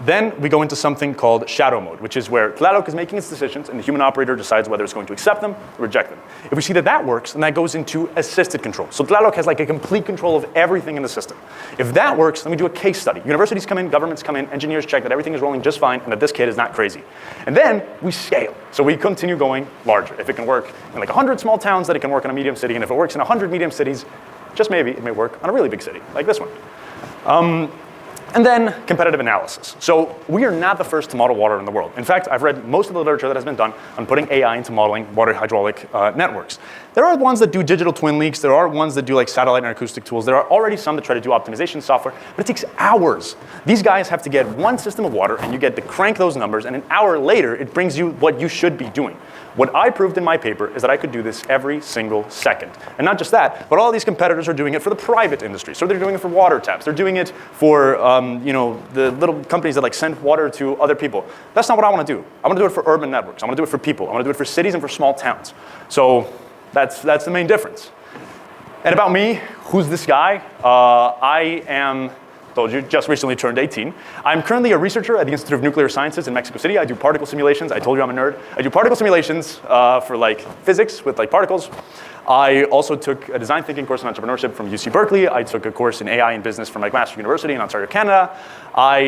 Speaker 18: Then we go into something called shadow mode, which is where Tláloc is making its decisions and the human operator decides whether it's going to accept them or reject them. If we see that that works, then that goes into assisted control. So Tláloc has like a complete control of everything in the system. If that works, then we do a case study. Universities come in, governments come in, engineers check that everything is rolling just fine and that this kid is not crazy. And then we scale. So we continue going larger. If it can work in like 100 small towns, then it can work in a medium city. And if it works in 100 medium cities, just maybe it may work on a really big city, like this one. And then competitive analysis. So we are not the first to model water in the world. In fact, I've read most of the literature that has been done on putting AI into modeling water hydraulic networks. There are ones that do digital twin leaks. There are ones that do like satellite and acoustic tools. There are already some that try to do optimization software, but it takes hours. These guys have to get one system of water and you get to crank those numbers, and an hour later, it brings you what you should be doing. What I proved in my paper is that I could do this every single second. And not just that, but all these competitors are doing it for the private industry. So they're doing it for water taps. They're doing it for the little companies that like send water to other people. That's not what I want to do. I want to do it for urban networks. I want to do it for people. I want to do it for cities and for small towns. So that's the main difference. And about me, who's this guy? I am, told you, just recently turned 18. I'm currently a researcher at the Institute of Nuclear Sciences in Mexico City. I do particle simulations. I told you I'm a nerd. I do particle simulations for like physics with like particles. I also took a design thinking course in entrepreneurship from UC Berkeley. I took a course in AI and business from McMaster University in Ontario, Canada. I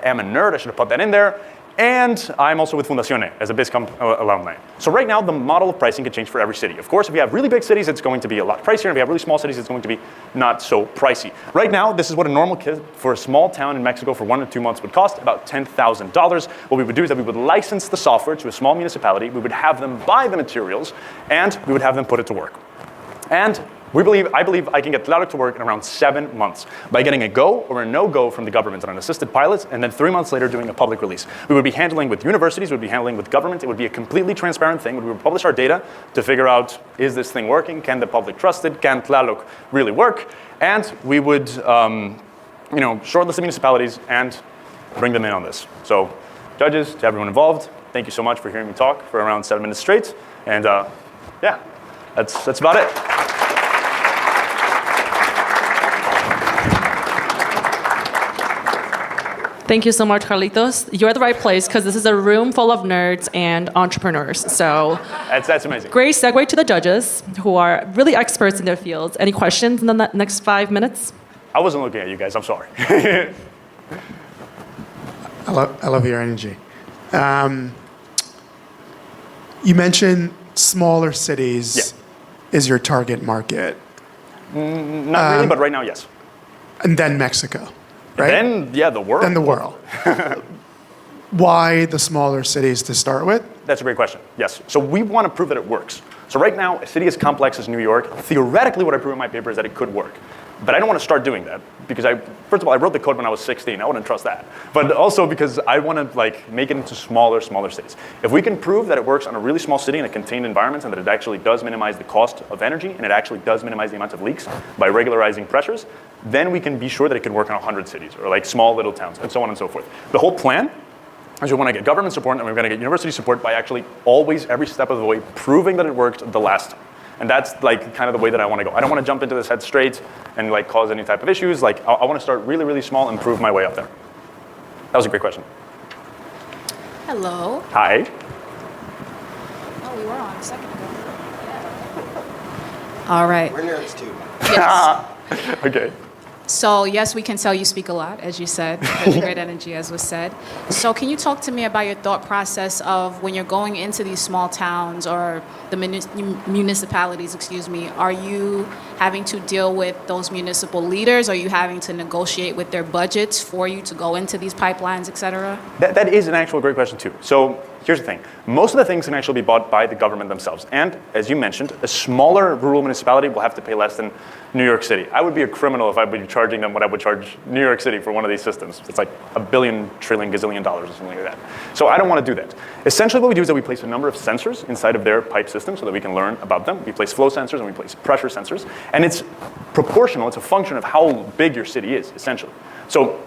Speaker 18: am a nerd. I should have put that in there. And I'm also with Fundación E as a BizComp alumni. So right now, the model of pricing can change for every city. Of course, if you have really big cities, it's going to be a lot pricier. If you have really small cities, it's going to be not so pricey. Right now, this is what a normal kit for a small town in Mexico for 1 to 2 months would cost, about $10,000. What we would do is that we would license the software to a small municipality. We would have them buy the materials, and we would have them put it to work. And I believe I can get Tláloc to work in around 7 months by getting a go or a no-go from the government on an assisted pilot, and then 3 months later doing a public release. We would be handling with universities, we would be handling with government. It would be a completely transparent thing. We would publish our data to figure out, is this thing working? Can the public trust it? Can Tláloc really work? And we would shortlist the municipalities and bring them in on this. So judges, to everyone involved, thank you so much for hearing me talk for around 7 minutes straight. And yeah, that's about it.
Speaker 3: Thank you so much, Carlitos. You're at the right place because this is a room full of nerds and entrepreneurs. So
Speaker 18: that's amazing.
Speaker 3: Great segue to the judges, who are really experts in their fields. Any questions in the next 5 minutes?
Speaker 18: I wasn't looking at you guys. I'm sorry.
Speaker 13: I love your energy. You mentioned smaller cities is your target market.
Speaker 18: Not really, but right now, yes.
Speaker 13: And then Mexico. Right?
Speaker 18: Then, the world.
Speaker 13: Then the world. Why the smaller cities to start with?
Speaker 18: That's a great question. Yes. So we want to prove that it works. So right now, a city as complex as New York, theoretically what I prove in my paper is that it could work. But I don't want to start doing that because first of all, I wrote the code when I was 16. I wouldn't trust that. But also because I want to make it into smaller cities. If we can prove that it works on a really small city in a contained environment and that it actually does minimize the cost of energy and it actually does minimize the amount of leaks by regularizing pressures, then we can be sure that it can work on 100 cities or small little towns and so on and so forth. The whole plan is we want to get government support and we're going to get university support by actually always, every step of the way, proving that it worked the last time. And that's kind of the way that I want to go. I don't want to jump into this head straight and cause any type of issues. I want to start really, really small and prove my way up there. That was a great question.
Speaker 14: Hello.
Speaker 18: Hi.
Speaker 14: Oh, we were on a second ago. All right.
Speaker 16: We're nerds too.
Speaker 14: Yes.
Speaker 18: Okay.
Speaker 14: So yes, we can tell you speak a lot, as you said. You have great energy, as was said. So can you talk to me about your thought process of when you're going into these small towns or the municipalities, are you having to deal with those municipal leaders? Are you having to negotiate with their budgets for you to go into these pipelines, et cetera?
Speaker 18: That is an actual great question too. So here's the thing. Most of the things can actually be bought by the government themselves. And as you mentioned, a smaller rural municipality will have to pay less than New York City. I would be a criminal if I would be charging them what I would charge New York City for one of these systems. It's like $1 billion, trillion, gazillion dollars or something like that. So I don't want to do that. Essentially what we do is that we place a number of sensors inside of their pipe system so that we can learn about them. We place flow sensors and we place pressure sensors. And it's proportional. It's a function of how big your city is, essentially. So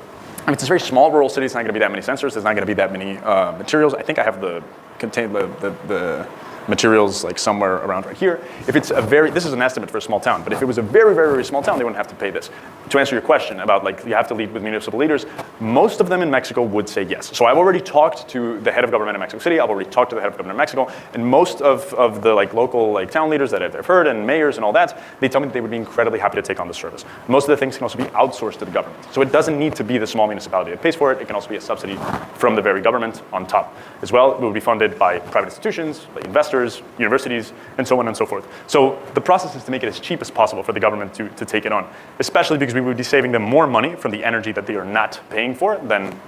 Speaker 18: it's a very small rural city. It's not going to be that many sensors. There's not going to be that many materials. I think I have the materials somewhere around right here. If it's this is an estimate for a small town, but if it was a very, very, very small town, they wouldn't have to pay this. To answer your question about you have to lead with municipal leaders, most of them in Mexico would say yes. So I've already talked to the head of government in Mexico City. I've already talked to the head of government in Mexico, and most of the local town leaders that I've heard and mayors and all that, they tell me that they would be incredibly happy to take on this service. Most of the things can also be outsourced to the government. So it doesn't need to be the small municipality that pays for it. It can also be a subsidy from the very government on top. As well, it will be funded by private institutions, by investors, universities, and so on and so forth. So the process is to make it as cheap as possible for the government to take it on, especially because we would be saving them more money from the energy that they are not paying for than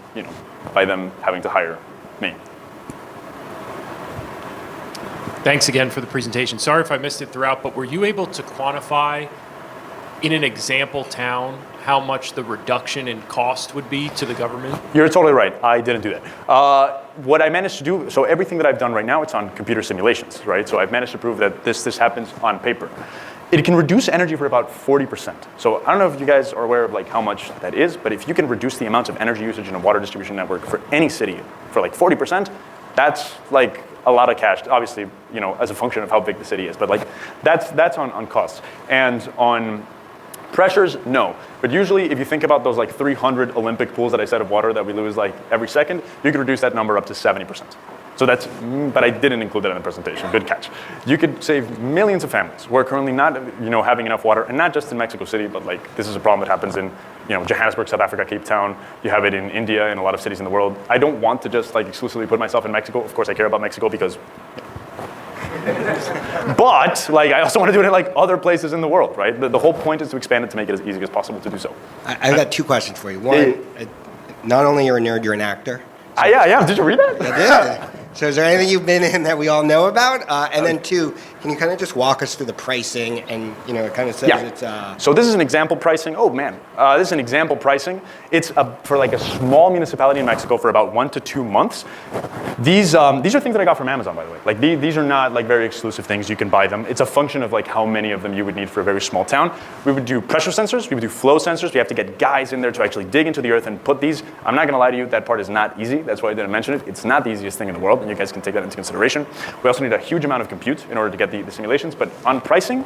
Speaker 18: by them having to hire me.
Speaker 12: Thanks again for the presentation. Sorry if I missed it throughout, but were you able to quantify in an example town how much the reduction in cost would be to the government?
Speaker 18: You're totally right. I didn't do that. What I managed to do, so everything that I've done right now, it's on computer simulations, right? So I've managed to prove that this happens on paper. it can reduce energy for about 40%. So I don't know if you guys are aware of like how much that is, but if you can reduce the amount of energy usage in a water distribution network for any city for like 40%, that's like a lot of cash. Obviously, you know, as a function of how big the city is, but like that's on costs. And on pressures, no. But usually if you think about those like 300 Olympic pools that I said of water that we lose like every second, you could reduce that number up to 70%. So that's, but I didn't include that in the presentation. Good catch. You could save millions of families who are currently not, you know, having enough water, and not just in Mexico City, but like this is a problem that happens in, you know, Johannesburg, South Africa, Cape Town. You have it in India and a lot of cities in the world. I don't want to just like exclusively put myself in Mexico. Of course, I care about Mexico because. But like I also want to do it in like other places in the world, right? The whole point is to expand it to make it as easy as possible to do so.
Speaker 16: I've got two questions for you. One, not only you're a nerd, you're an actor.
Speaker 18: Yeah. Did you read that?
Speaker 16: I did. So is there anything you've been in that we all know about? And then two, can you kind of just walk us through the pricing? And you know, it kind of says it's.
Speaker 18: So this is an example pricing. Oh man, this is an example pricing. It's for like a small municipality in Mexico for about 1 to 2 months. These are things that I got from Amazon, by the way. Like these are not like very exclusive things. You can buy them. It's a function of like how many of them you would need for a very small town. We would do pressure sensors. We would do flow sensors. We have to get guys in there to actually dig into the earth and put these. I'm not gonna lie to you, that part is not easy. That's why I didn't mention it. It's not the easiest thing in the world, and you guys can take that into consideration. We also need a huge amount of compute in order to get the simulations. But on pricing,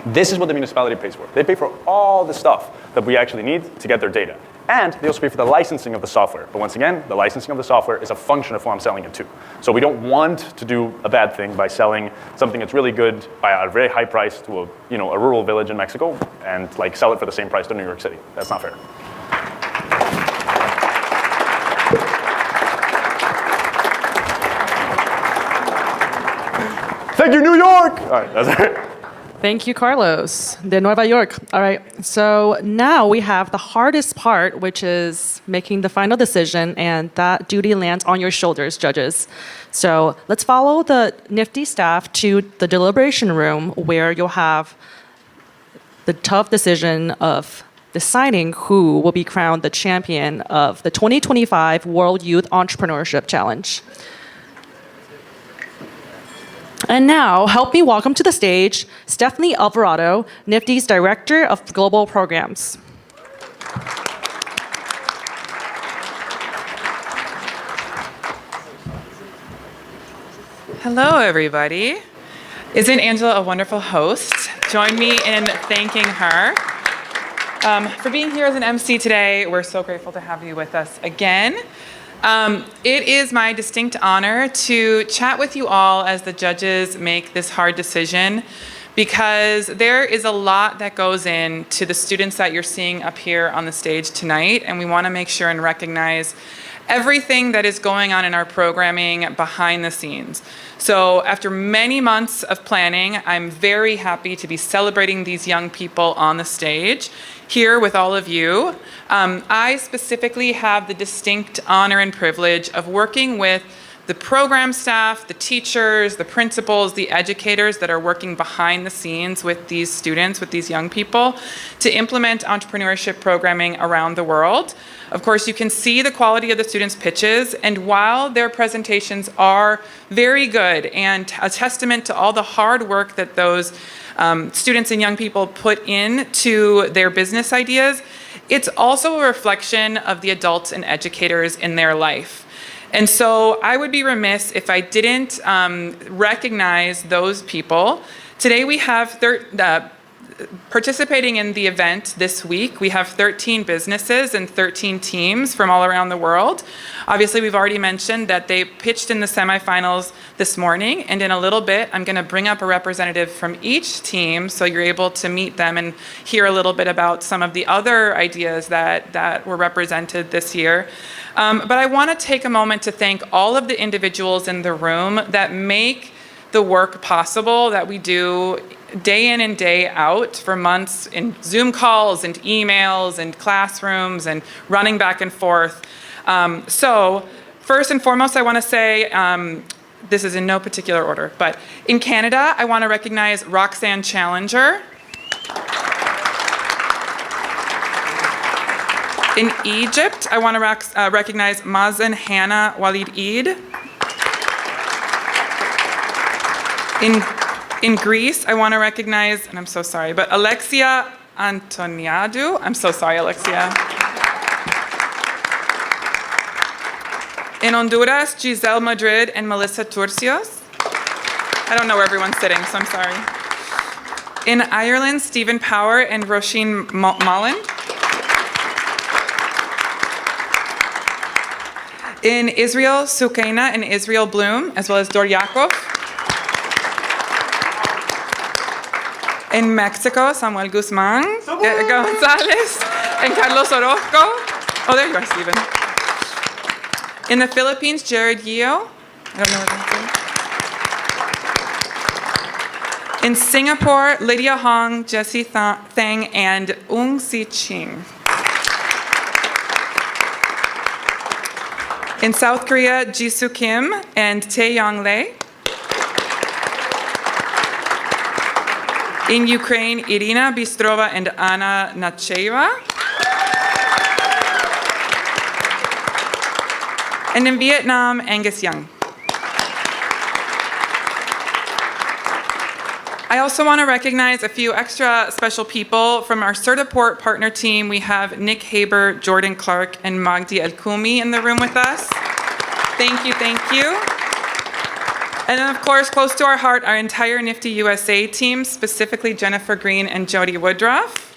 Speaker 18: this is what the municipality pays for. They pay for all the stuff that we actually need to get their data. And they also pay for the licensing of the software. But once again, the licensing of the software is a function of who I'm selling it to. So we don't want to do a bad thing by selling something that's really good by a very high price to a rural village in Mexico and like sell it for the same price to New York City. That's not fair. Thank you, New York! All right, that's it.
Speaker 3: Thank you, Carlos, de Nueva York. All right, so now we have the hardest part, which is making the final decision, and that duty lands on your shoulders, judges. So let's follow the nifty staff to the deliberation room where you'll have the tough decision of deciding who will be crowned the champion of the 2025 World Youth Entrepreneurship Challenge. And now, help me welcome to the stage Stephanie Alvarado, NFTE's Director of Global Programs.
Speaker 19: Hello, everybody. Isn't Angela a wonderful host? Join me in thanking her for being here as an MC today. We're so grateful to have you with us again. It is my distinct honor to chat with you all as the judges make this hard decision, because there is a lot that goes into the students that you're seeing up here on the stage tonight, and we want to make sure and recognize everything that is going on in our programming behind the scenes. So after many months of planning, I'm very happy to be celebrating these young people on the stage here with all of you. I specifically have the distinct honor and privilege of working with the program staff, the teachers, the principals, the educators that are working behind the scenes with these students, with these young people, to implement entrepreneurship programming around the world. Of course, you can see the quality of the students' pitches, and while their presentations are very good and a testament to all the hard work that those students and young people put into their business ideas, it's also a reflection of the adults and educators in their life. And so I would be remiss if I didn't recognize those people. Today we have participating in the event this week, we have 13 businesses and 13 teams from all around the world. Obviously, we've already mentioned that they pitched in the semifinals this morning, and in a little bit, I'm going to bring up a representative from each team so you're able to meet them and hear a little bit about some of the other ideas that were represented this year. But I want to take a moment to thank all of the individuals in the room that make the work possible that we do day in and day out for months in Zoom calls and emails and classrooms and running back and forth. So first and foremost, I want to say, this is in no particular order, but in Canada, I want to recognize Roxanne Challenger. In Egypt, I want to recognize Mazen Hannah Walid Eid. In Greece, I want to recognize, and I'm so sorry, but Alexia Antoniadou. I'm so sorry, Alexia. In Honduras, Giselle Madrid and Melissa Turcios. I don't know where everyone's sitting, so I'm sorry. In Ireland, Stephen Power and Roisin Mullen. In Israel, Sukaina and Israel Bloom, as well as Dor Yaakov. In Mexico, Samuel Guzman, Gonzalez, and Carlos Orozco. Oh, there you are, Stephen. In the Philippines, Jared Yeo. I don't know what that's in. In Singapore, Lydia Hong, Jessie Thang, and Ung Si Ching. In South Korea, Jisoo Kim and Taeyong Lee. In Ukraine, Irina Bistrova and Anna Nacheva. And in Vietnam, Angus Young. I also want to recognize a few extra special people from our Certiport partner team. We have Nick Haber, Jordan Clark, and Magdi El-Koumi in the room with us. Thank you, thank you. And then, of course, close to our heart, our entire Nifty USA team, specifically Jennifer Green and Jody Woodruff.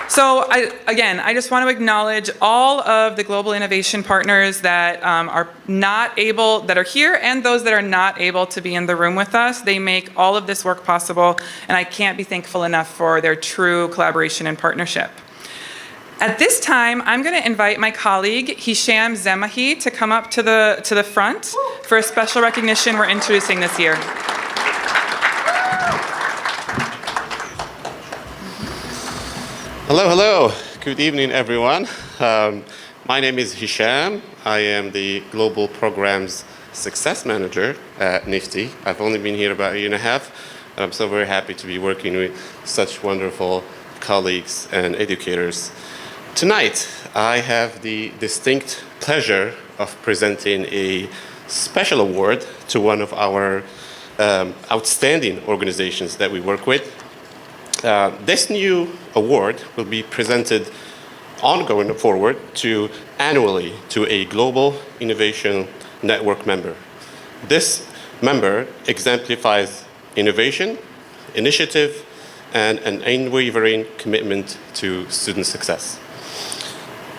Speaker 19: So I just want to acknowledge all of the global innovation partners that are here and those that are not able to be in the room with us. They make all of this work possible, and I can't be thankful enough for their true collaboration and partnership. At this time, I'm going to invite my colleague, Hisham Zemahi, to come up to the front for a special recognition we're introducing this year.
Speaker 20: Hello, hello. Good evening, everyone. My name is Hisham. I am the Global Programs Success Manager at Nifty. I've only been here about a year and a half, and I'm so very happy to be working with such wonderful colleagues and educators. Tonight, I have the distinct pleasure of presenting a special award to one of our outstanding organizations that we work with. This new award will be presented ongoing forward annually to a Global Innovation Network member. This member exemplifies innovation, initiative, and an unwavering commitment to student success.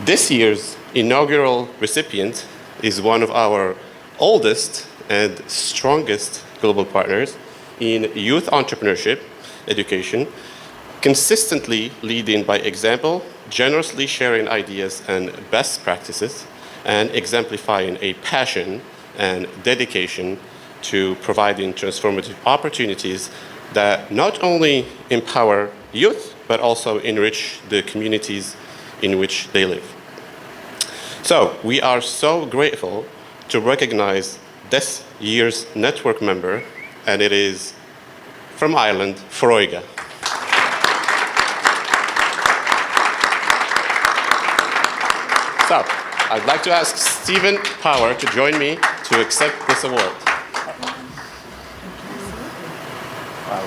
Speaker 20: This year's inaugural recipient is one of our oldest and strongest global partners in youth entrepreneurship education, consistently leading by example, generously sharing ideas and best practices, and exemplifying a passion and dedication to providing transformative opportunities that not only empower youth, but also enrich the communities in which they live. So we are so grateful to recognize this year's network member, and it is from Ireland, Foróige. So, I'd like to ask Stephen Power to join me to accept this award.
Speaker 21: Wow.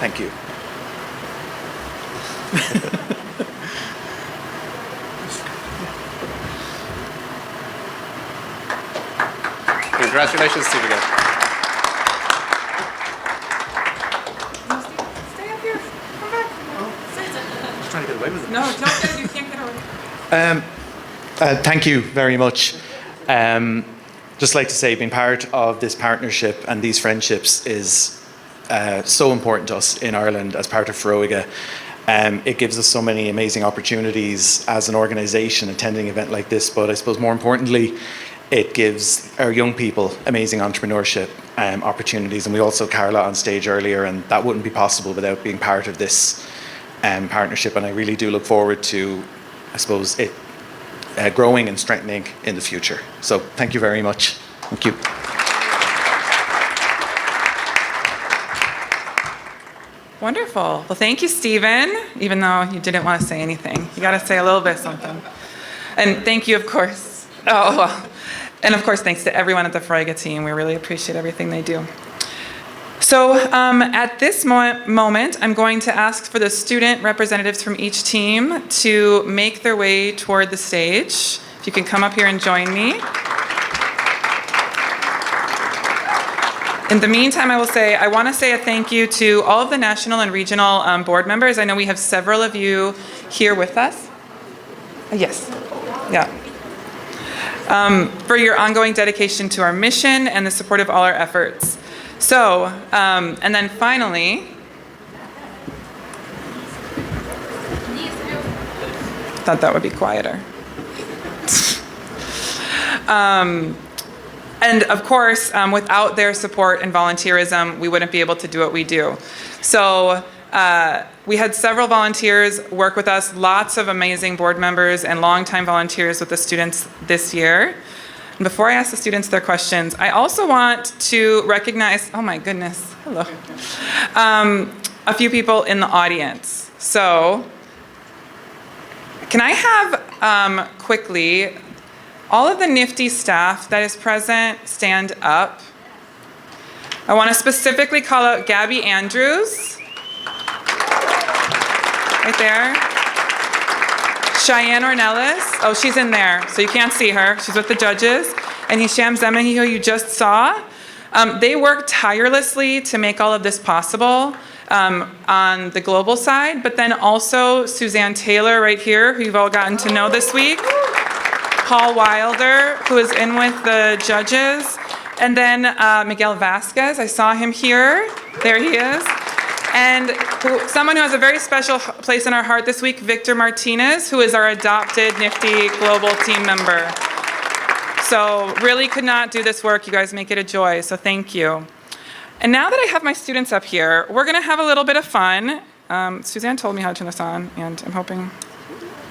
Speaker 21: Thank you.
Speaker 20: Congratulations, Stephen.
Speaker 19: Stay up here. Come back.
Speaker 21: Just trying to get away with it.
Speaker 19: No, don't get it. You can't get away.
Speaker 21: Thank you very much. Just like to say, being part of this partnership and these friendships is so important to us in Ireland as part of Foróige. It gives us so many amazing opportunities as an organisation attending an event like this, but I suppose more importantly, it gives our young people amazing entrepreneurship opportunities. And we also Carla on stage earlier, and that wouldn't be possible without being part of this partnership. And I really do look forward to, I suppose, it growing and strengthening in the future. So thank you very much. Thank you.
Speaker 19: Wonderful. Well, thank you, Stephen, even though you didn't want to say anything. You got to say a little bit something. And thank you, of course. Oh, well. And of course, thanks to everyone at the Foróige team. We really appreciate everything they do. So at this moment, I'm going to ask for the student representatives from each team to make their way toward the stage. If you can come up here and join me. In the meantime, I want to say a thank you to all of the national and regional board members. I know we have several of you here with us. Yes, yeah. For your ongoing dedication to our mission and the support of all our efforts. So, and then finally, thought that would be quieter. And of course, without their support and volunteerism, we wouldn't be able to do what we do. So we had several volunteers work with us, lots of amazing board members and longtime volunteers with the students this year. And before I ask the students their questions, I also want to recognize, oh my goodness, hello, a few people in the audience. So can I have quickly all of the NFTE staff that is present stand up? I want to specifically call out Gabby Andrews, right there. Cheyenne Ornelas, oh, she's in there, so you can't see her. She's with the judges. And Hisham Zemehi, who you just saw. They worked tirelessly to make all of this possible on the global side, but then also Suzanne Taylor right here, who you've all gotten to know this week. Paul Wilder, who is in with the judges. And then Miguel Vasquez, I saw him here. There he is. And someone who has a very special place in our heart this week, Victor Martinez, who is our adopted NFTE global team member. So really could not do this work. You guys make it a joy, so thank you. And now that I have my students up here, we're gonna have a little bit of fun. Suzanne told me how to turn this on, and I'm hoping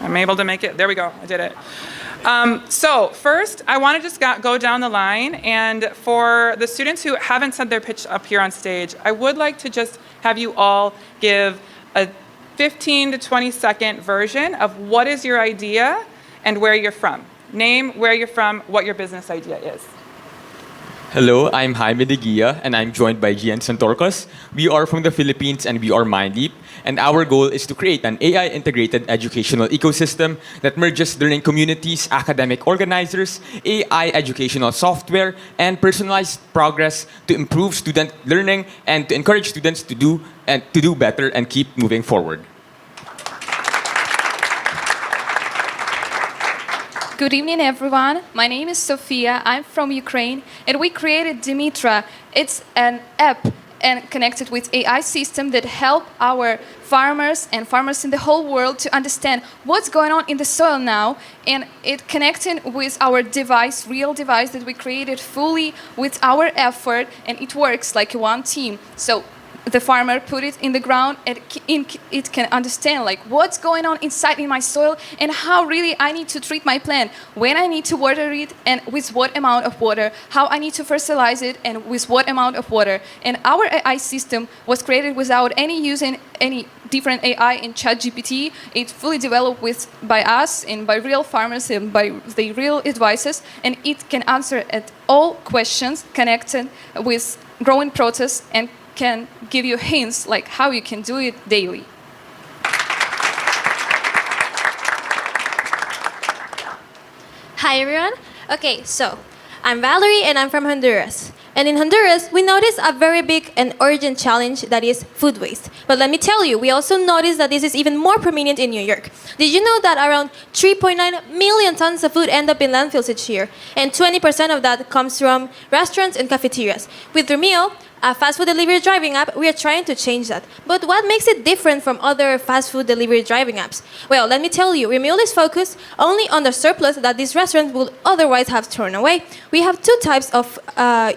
Speaker 19: I'm able to make it. There we go, I did it. So first, I want to just go down the line, and for the students who haven't said their pitch up here on stage, I would like to just have you all give a 15 to 20 second version of what is your idea and where you're from. Name, where you're from, what your business idea is.
Speaker 1: Hello, I'm Jaime de Guia, and I'm joined by Gian Santorcas. We are from the Philippines, and we are MindLeap. And our goal is to create an AI-integrated educational ecosystem that merges learning communities, academic organizers, AI educational software, and personalized progress to improve student learning and to encourage students to do better and keep moving forward.
Speaker 22: Good evening, everyone. My name is Sofia. I'm from Ukraine, and we created Dimitra. It's an app and connected with AI system that help our farmers and farmers in the whole world to understand what's going on in the soil now, and it connecting with our device, real device that we created fully with our effort, and it works like one team. So the farmer put it in the ground, and it can understand like what's going on inside in my soil and how really I need to treat my plant, when I need to water it and with what amount of water, how I need to fertilize it and with what amount of water. And our AI system was created without using any different AI in ChatGPT. It's fully developed by us and by real farmers and by the real advices, and it can answer at all questions connected with growing process and can give you hints like how you can do it daily.
Speaker 23: Hi everyone. Okay, so I'm Valerie and I'm from Honduras. And in Honduras, we noticed a very big and urgent challenge that is food waste. But let me tell you, we also noticed that this is even more prominent in New York. Did you know that around 3.9 million tons of food end up in landfills each year? And 20% of that comes from restaurants and cafeterias. With their meal, a fast food delivery driving app, we are trying to change that. But what makes it different from other fast food delivery driving apps? Well, let me tell you, Remeal is focused only on the surplus that these restaurants would otherwise have thrown away. We have two types of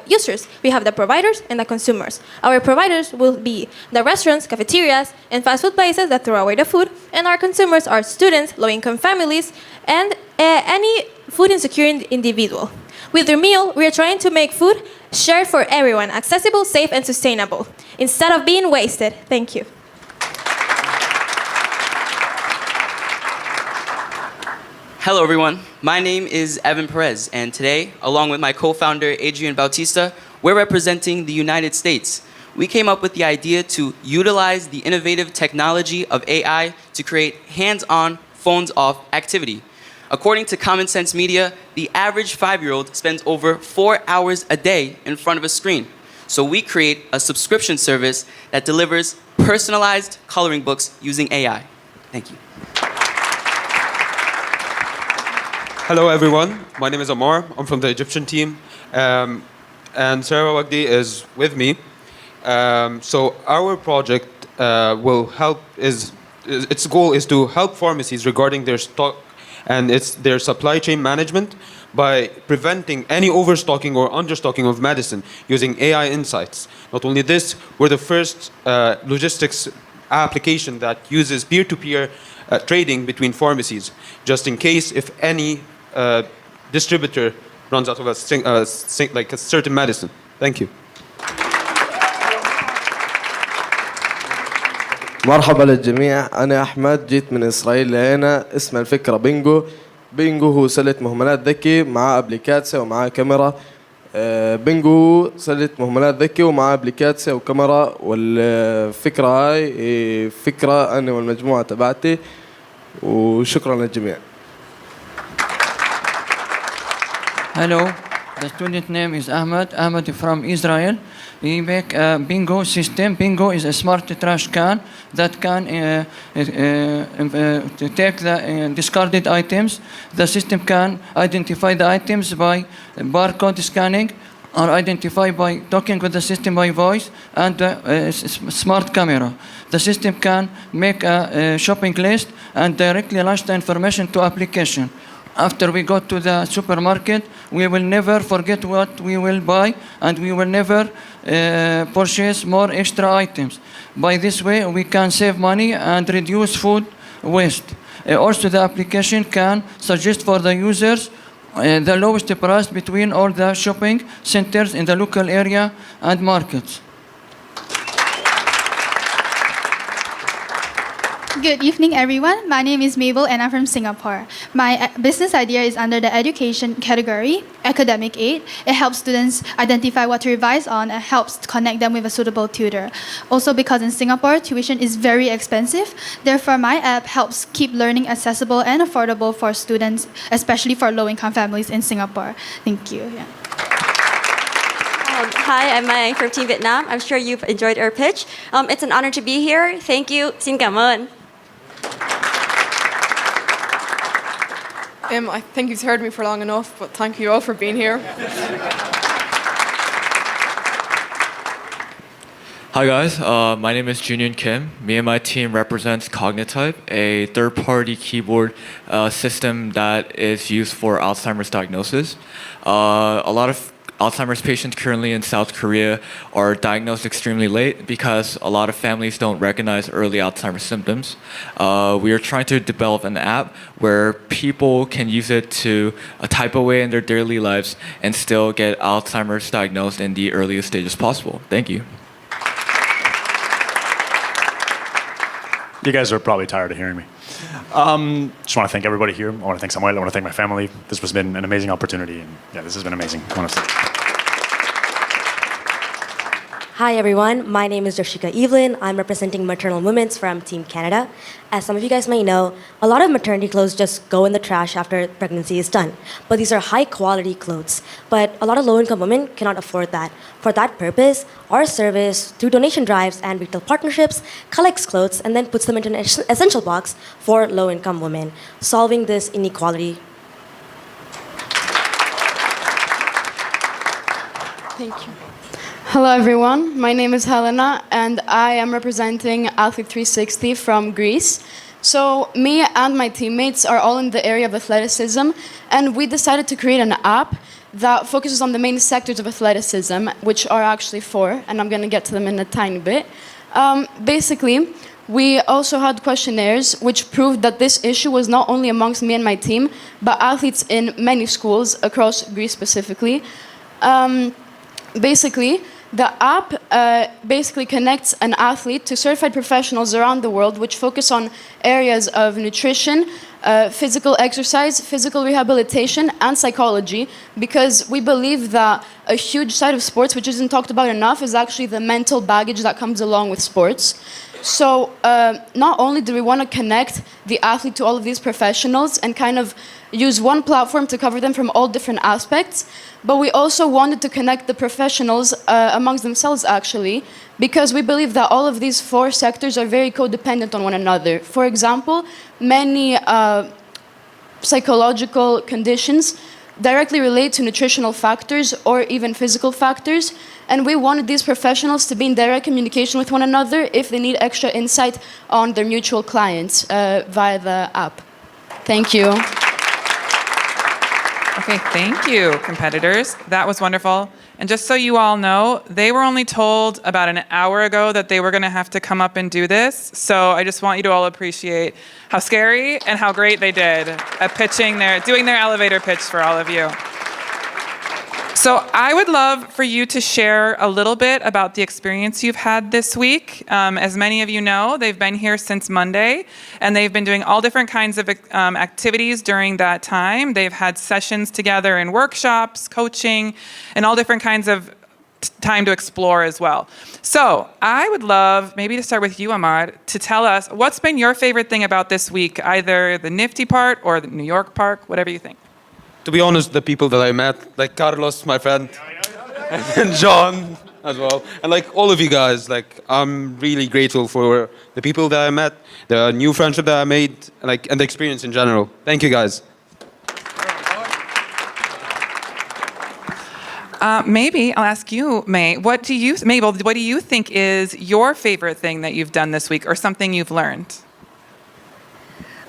Speaker 23: users. We have the providers and the consumers. Our providers will be the restaurants, cafeterias, and fast food places that throw away the food. And our consumers are students, low-income families, and any food insecure individual. With Remeal, we are trying to make food shared for everyone, accessible, safe, and sustainable, instead of being wasted. Thank you.
Speaker 2: Hello, everyone. My name is Evan Perez, and today, along with my co-founder, Adrian Bautista, we're representing the United States. We came up with the idea to utilize the innovative technology of AI to create hands-on, phones-off activity. According to Common Sense Media, the average 5-year-old spends over 4 hours a day in front of a screen. So we create a subscription service that delivers personalized coloring books using AI. Thank you.
Speaker 4: Hello, everyone. My name is Amar. I'm from the Egyptian team. And Sarah Wagdi is with me. So our project will help its goal is to help pharmacies regarding their stock and their supply chain management by preventing any overstocking or understocking of medicine using AI insights. Not only this, we're the first logistics application that uses peer-to-peer trading between pharmacies, just in case if any distributor runs out of a certain medicine. Thank you.
Speaker 5: مرحبا للجميع، أنا أحمد جيت من إسرائيل لهنا. اسم الفكرة بينجو. بينجو هو سلة مهملات ذكي مع أبليكاتسيا ومع كاميرا. بينجو هو سلة مهملات ذكي ومع أبليكاتسيا وكاميرا، والفكرة هاي فكرة أنا والمجموعة تبعتي، وشكرا للجميع.
Speaker 24: Hello, the student name is Ahmed. Ahmed from Israel. We make a bingo system. Bingo is a smart trash can that can take the discarded items. The system can identify the items by barcode scanning or identify by talking with the system by voice and smart camera. The system can make a shopping list and directly launch the information to application. After we go to the supermarket, we will never forget what we will buy, and we will never purchase more extra items. By this way, we can save money and reduce food waste. Also, the application can suggest for the users the lowest price between all the shopping centers in the local area and markets.
Speaker 25: Good evening, everyone. My name is Mabel and I'm from Singapore. My business idea is under the education category, academic aid. It helps students identify what to revise on and helps connect them with a suitable tutor. Also, because in Singapore, tuition is very expensive. Therefore, my app helps keep learning accessible and affordable for students, especially for low-income families in Singapore. Thank you. Yeah.
Speaker 7: Hi, I'm Mai from Team Vietnam. I'm sure you've enjoyed our pitch. It's an honor to be here. Thank you. Xin cảm ơn.
Speaker 8: I think you've heard me for long enough, but thank you all for being here.
Speaker 26: Hi guys, my name is Junyoon Kim. Me and my team represents Cognitype, a third-party keyboard system that is used for Alzheimer's diagnosis. A lot of Alzheimer's patients currently in South Korea are diagnosed extremely late because a lot of families don't recognize early Alzheimer's symptoms. We are trying to develop an app where people can use it to type away in their daily lives and still get Alzheimer's diagnosed in the earliest stages possible. Thank you.
Speaker 18: You guys are probably tired of hearing me. Just want to thank everybody here. I want to thank Samuel. I want to thank my family. This has been an amazing opportunity, and yeah, this has been amazing. I want to say.
Speaker 27: Hi everyone, my name is Joshika Evelyn. I'm representing Maternal Movements from Team Canada. As some of you guys may know, a lot of maternity clothes just go in the trash after pregnancy is done. But these are high quality clothes. But a lot of low-income women cannot afford that. For that purpose, our service, through donation drives and retail partnerships, collects clothes and then puts them into an essential box for low-income women, solving this inequality.
Speaker 28: Thank you. Hello everyone, my name is Helena and I am representing Athlete 360 from Greece. So me and my teammates are all in the area of athleticism and we decided to create an app that focuses on the main sectors of athleticism, which are actually 4, and I'm going to get to them in a tiny bit. Basically, we also had questionnaires which proved that this issue was not only amongst me and my team, but athletes in many schools across Greece specifically. Basically, the app basically connects an athlete to certified professionals around the world which focus on areas of nutrition, physical exercise, physical rehabilitation, and psychology, because we believe that a huge side of sports, which isn't talked about enough, is actually the mental baggage that comes along with sports. So not only do we want to connect the athlete to all of these professionals and kind of use one platform to cover them from all different aspects, but we also wanted to connect the professionals amongst themselves, actually, because we believe that all of these four sectors are very codependent on one another. For example, many psychological conditions directly relate to nutritional factors or even physical factors, and we wanted these professionals to be in direct communication with one another if they need extra insight on their mutual clients via the app. Thank you.
Speaker 19: Okay, thank you, competitors. That was wonderful. And just so you all know, they were only told about an hour ago that they were going to have to come up and do this. So I just want you to all appreciate how scary and how great they did at doing their elevator pitch for all of you. So I would love for you to share a little bit about the experience you've had this week. As many of you know, they've been here since Monday, and they've been doing all different kinds of activities during that time. They've had sessions together in workshops, coaching, and all different kinds of time to explore as well. So I would love maybe to start with you, Ahmad, to tell us what's been your favorite thing about this week, either the Nifty part or the New York part, whatever you think.
Speaker 4: To be honest, the people that I met, like Carlos, my friend, and John as well, and like all of you guys, like I'm really grateful for the people that I met, the new friendship that I made, like, and the experience in general. Thank you, guys.
Speaker 19: Maybe I'll ask you, Mabel, what do you think is your favorite thing that you've done this week, or something you've learned?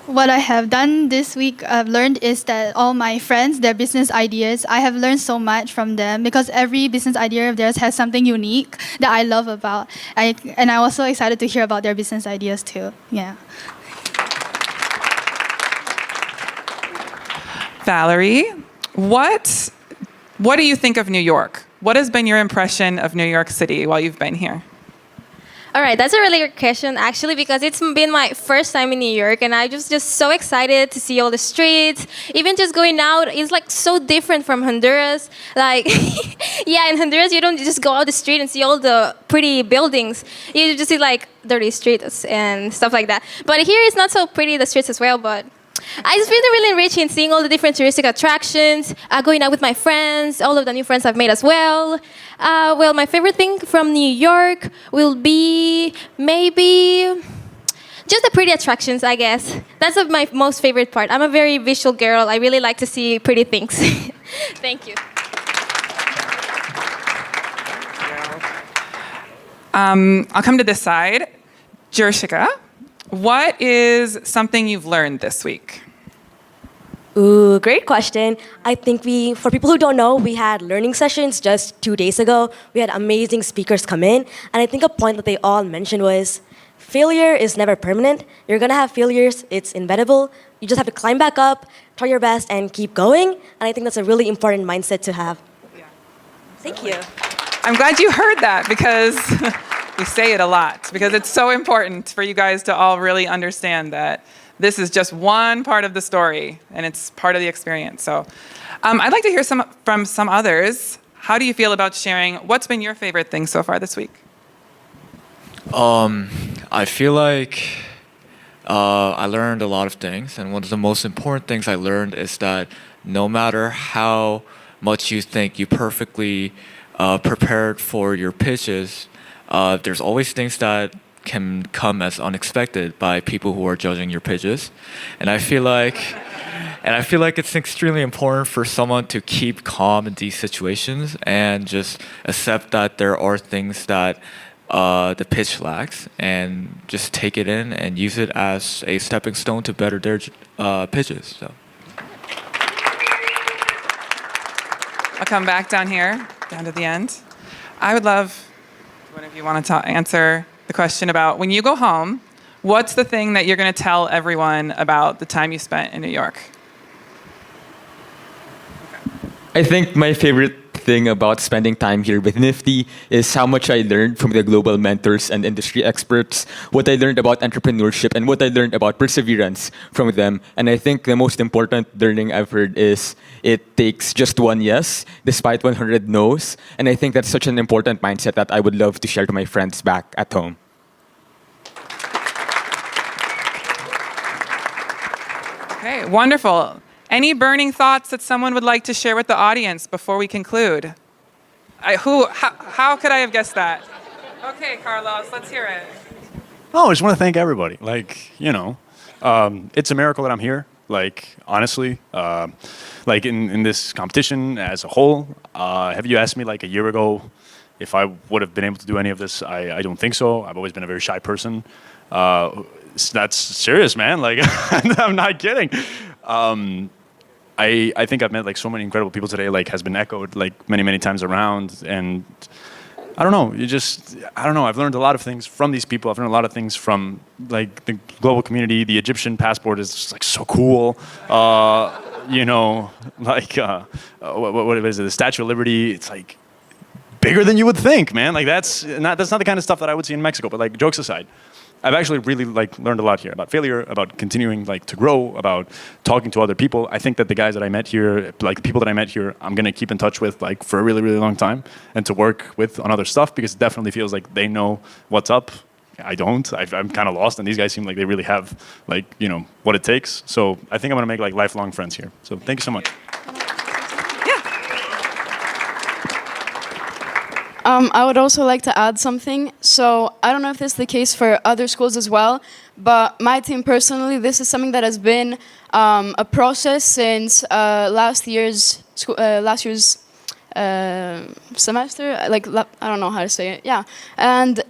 Speaker 25: What I have done this week, I've learned is that all my friends, their business ideas, I have learned so much from them because every business idea of theirs has something unique that I love about. And I was so excited to hear about their business ideas too. Yeah.
Speaker 19: Valerie, what do you think of New York? What has been your impression of New York City while you've been here?
Speaker 23: All right, that's a really good question, actually, because it's been my first time in New York, and I was just so excited to see all the streets. Even just going out, it's like so different from Honduras. Like, yeah, in Honduras, you don't just go out the street and see all the pretty buildings. You just see like dirty streets and stuff like that. But here, it's not so pretty, the streets as well, but it's been really enriching seeing all the different touristic attractions, going out with my friends, all of the new friends I've made as well. Well, my favorite thing from New York will be maybe just the pretty attractions, I guess. That's my most favorite part. I'm a very visual girl. I really like to see pretty things. Thank you.
Speaker 19: I'll come to this side. Jershika, what is something you've learned this week?
Speaker 27: Ooh, great question. I think for people who don't know, we had learning sessions just 2 days ago. We had amazing speakers come in, and I think a point that they all mentioned was failure is never permanent. You're gonna have failures, it's inevitable. You just have to climb back up, try your best, and keep going. And I think that's a really important mindset to have.
Speaker 19: Yeah.
Speaker 27: Thank you.
Speaker 19: I'm glad you heard that, because we say it a lot, because it's so important for you guys to all really understand that this is just one part of the story, and it's part of the experience. So I'd like to hear from some others. How do you feel about sharing? What's been your favorite thing so far this week?
Speaker 26: I feel like I learned a lot of things, and one of the most important things I learned is that no matter how much you think you perfectly prepared for your pitches, there's always things that can come as unexpected by people who are judging your pitches. And I feel like it's extremely important for someone to keep calm in these situations and just accept that there are things that the pitch lacks, and just take it in and use it as a stepping stone to better their pitches. So.
Speaker 19: I'll come back down here, down to the end. I would love, one of you want to answer the question about when you go home, what's the thing that you're going to tell everyone about the time you spent in New York?
Speaker 1: I think my favorite thing about spending time here with Nifty is how much I learned from the global mentors and industry experts, what I learned about entrepreneurship, and what I learned about perseverance from them. And I think the most important learning I've heard is it takes just one yes, despite 100 no's. And I think that's such an important mindset that I would love to share to my friends back at home.
Speaker 19: Okay, wonderful. Any burning thoughts that someone would like to share with the audience before we conclude? How could I have guessed that? Okay, Carlos, let's hear it.
Speaker 18: Oh, I just want to thank everybody. Like, it's a miracle that I'm here. Like, honestly, like in this competition as a whole, have you asked me like a year ago if I would have been able to do any of this? I don't think so. I've always been a very shy person. That's serious, man. Like, I'm not kidding. I think I've met like so many incredible people today, like has been echoed like many times around. And I don't know, I've learned a lot of things from these people. I've learned a lot of things from like the global community. The Egyptian passport is just, like so cool. What is it? The Statue of Liberty. It's like bigger than you would think, man. Like that's not the kind of stuff that I would see in Mexico. But like jokes aside, I've actually really like learned a lot here about failure, about continuing like to grow, about talking to other people. I think that the guys that I met here, like the people that I met here, I'm gonna keep in touch with like for a really long time and to work with on other stuff because it definitely feels like they know what's up. I don't. I'm kind of lost, and these guys seem like they really have like what it takes. So I think I'm gonna make like lifelong friends here. So thank you so much.
Speaker 28: I would also like to add something. So I don't know if this is the case for other schools as well, but my team personally, this is something that has been a process since last year's semester. I don't know how to say it. Yeah, and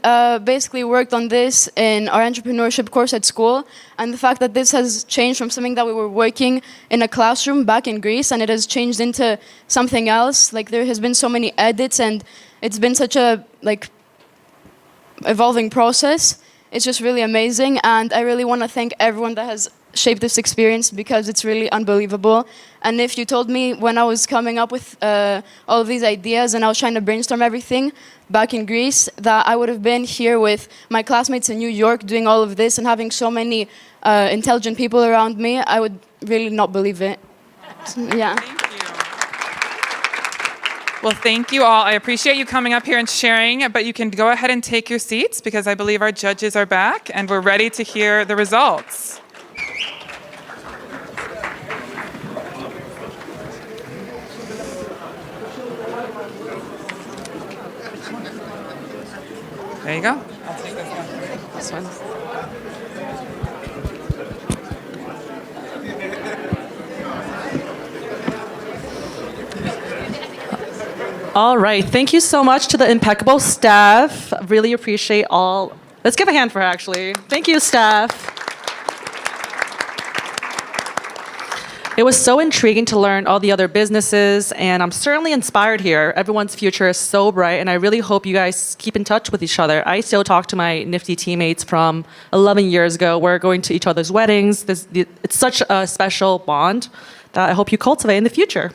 Speaker 28: basically worked on this in our entrepreneurship course at school. And the fact that this has changed from something that we were working in a classroom back in Greece, and it has changed into something else. Like there has been so many edits and it's been such a evolving process. It's just really amazing, and I really want to thank everyone that has shaped this experience because it's really unbelievable. And if you told me when I was coming up with all of these ideas and I was trying to brainstorm everything back in Greece, that I would have been here with my classmates in New York doing all of this and having so many intelligent people around me, I would really not believe it. So, yeah.
Speaker 19: Well, thank you all. I appreciate you coming up here and sharing, but you can go ahead and take your seats because I believe our judges are back and we're ready to hear the results. There you go. I'll take this one.
Speaker 3: All right. Thank you so much to the impeccable staff. Really appreciate all. Let's give a hand for her, actually. Thank you, staff. It was so intriguing to learn all the other businesses, and I'm certainly inspired here. Everyone's future is so bright, and I really hope you guys keep in touch with each other. I still talk to my Nifty teammates from 11 years ago. We're going to each other's weddings. It's such a special bond that I hope you cultivate in the future.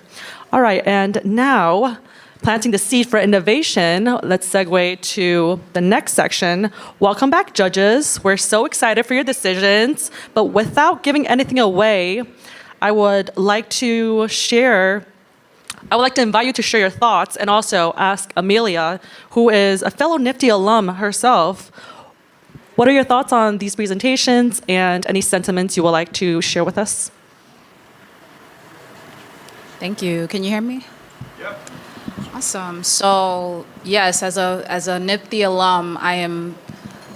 Speaker 3: All right, and now, planting the seed for innovation, let's segue to the next section. Welcome back, judges. We're so excited for your decisions, but without giving anything away, I would like to invite you to share your thoughts and also ask Amelia, who is a fellow Nifty alum herself, what are your thoughts on these presentations and any sentiments you would like to share with us?
Speaker 6: Thank you. Can you hear me? Yep. Awesome. So yes, as a Nifty alum, I am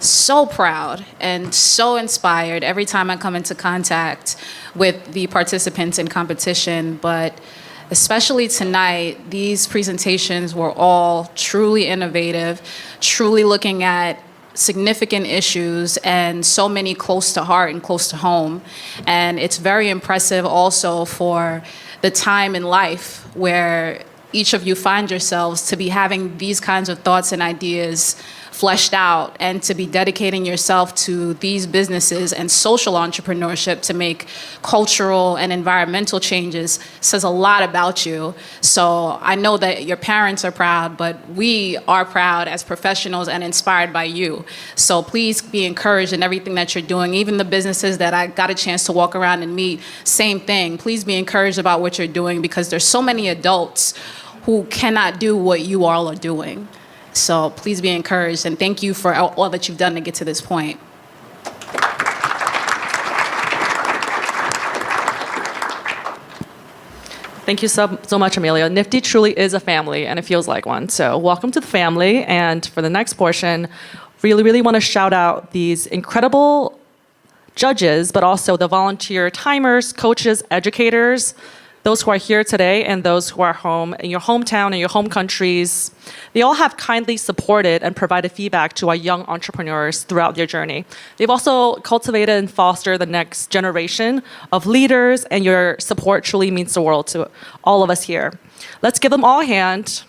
Speaker 6: so proud and so inspired every time I come into contact with the participants in competition. But especially tonight, these presentations were all truly innovative, truly looking at significant issues and so many close to heart and close to home. And it's very impressive also for the time in life where each of you find yourselves to be having these kinds of thoughts and ideas fleshed out, and to be dedicating yourself to these businesses and social entrepreneurship to make cultural and environmental changes says a lot about you. So I know that your parents are proud, but we are proud as professionals and inspired by you. So please be encouraged in everything that you're doing. Even the businesses that I got a chance to walk around and meet, same thing. Please be encouraged about what you're doing, because there's so many adults who cannot do what you all are doing. So please be encouraged, and thank you for all that you've done to get to this point.
Speaker 3: Thank you so much, Amelia. NFTE truly is a family, and it feels like one. So welcome to the family. And for the next portion, really want to shout out these incredible judges, but also the volunteer timers, coaches, educators, those who are here today and those who are home in your hometown and your home countries. They all have kindly supported and provided feedback to our young entrepreneurs throughout their journey. They've also cultivated and fostered the next generation of leaders, and your support truly means the world to all of us here. Let's give them all a hand.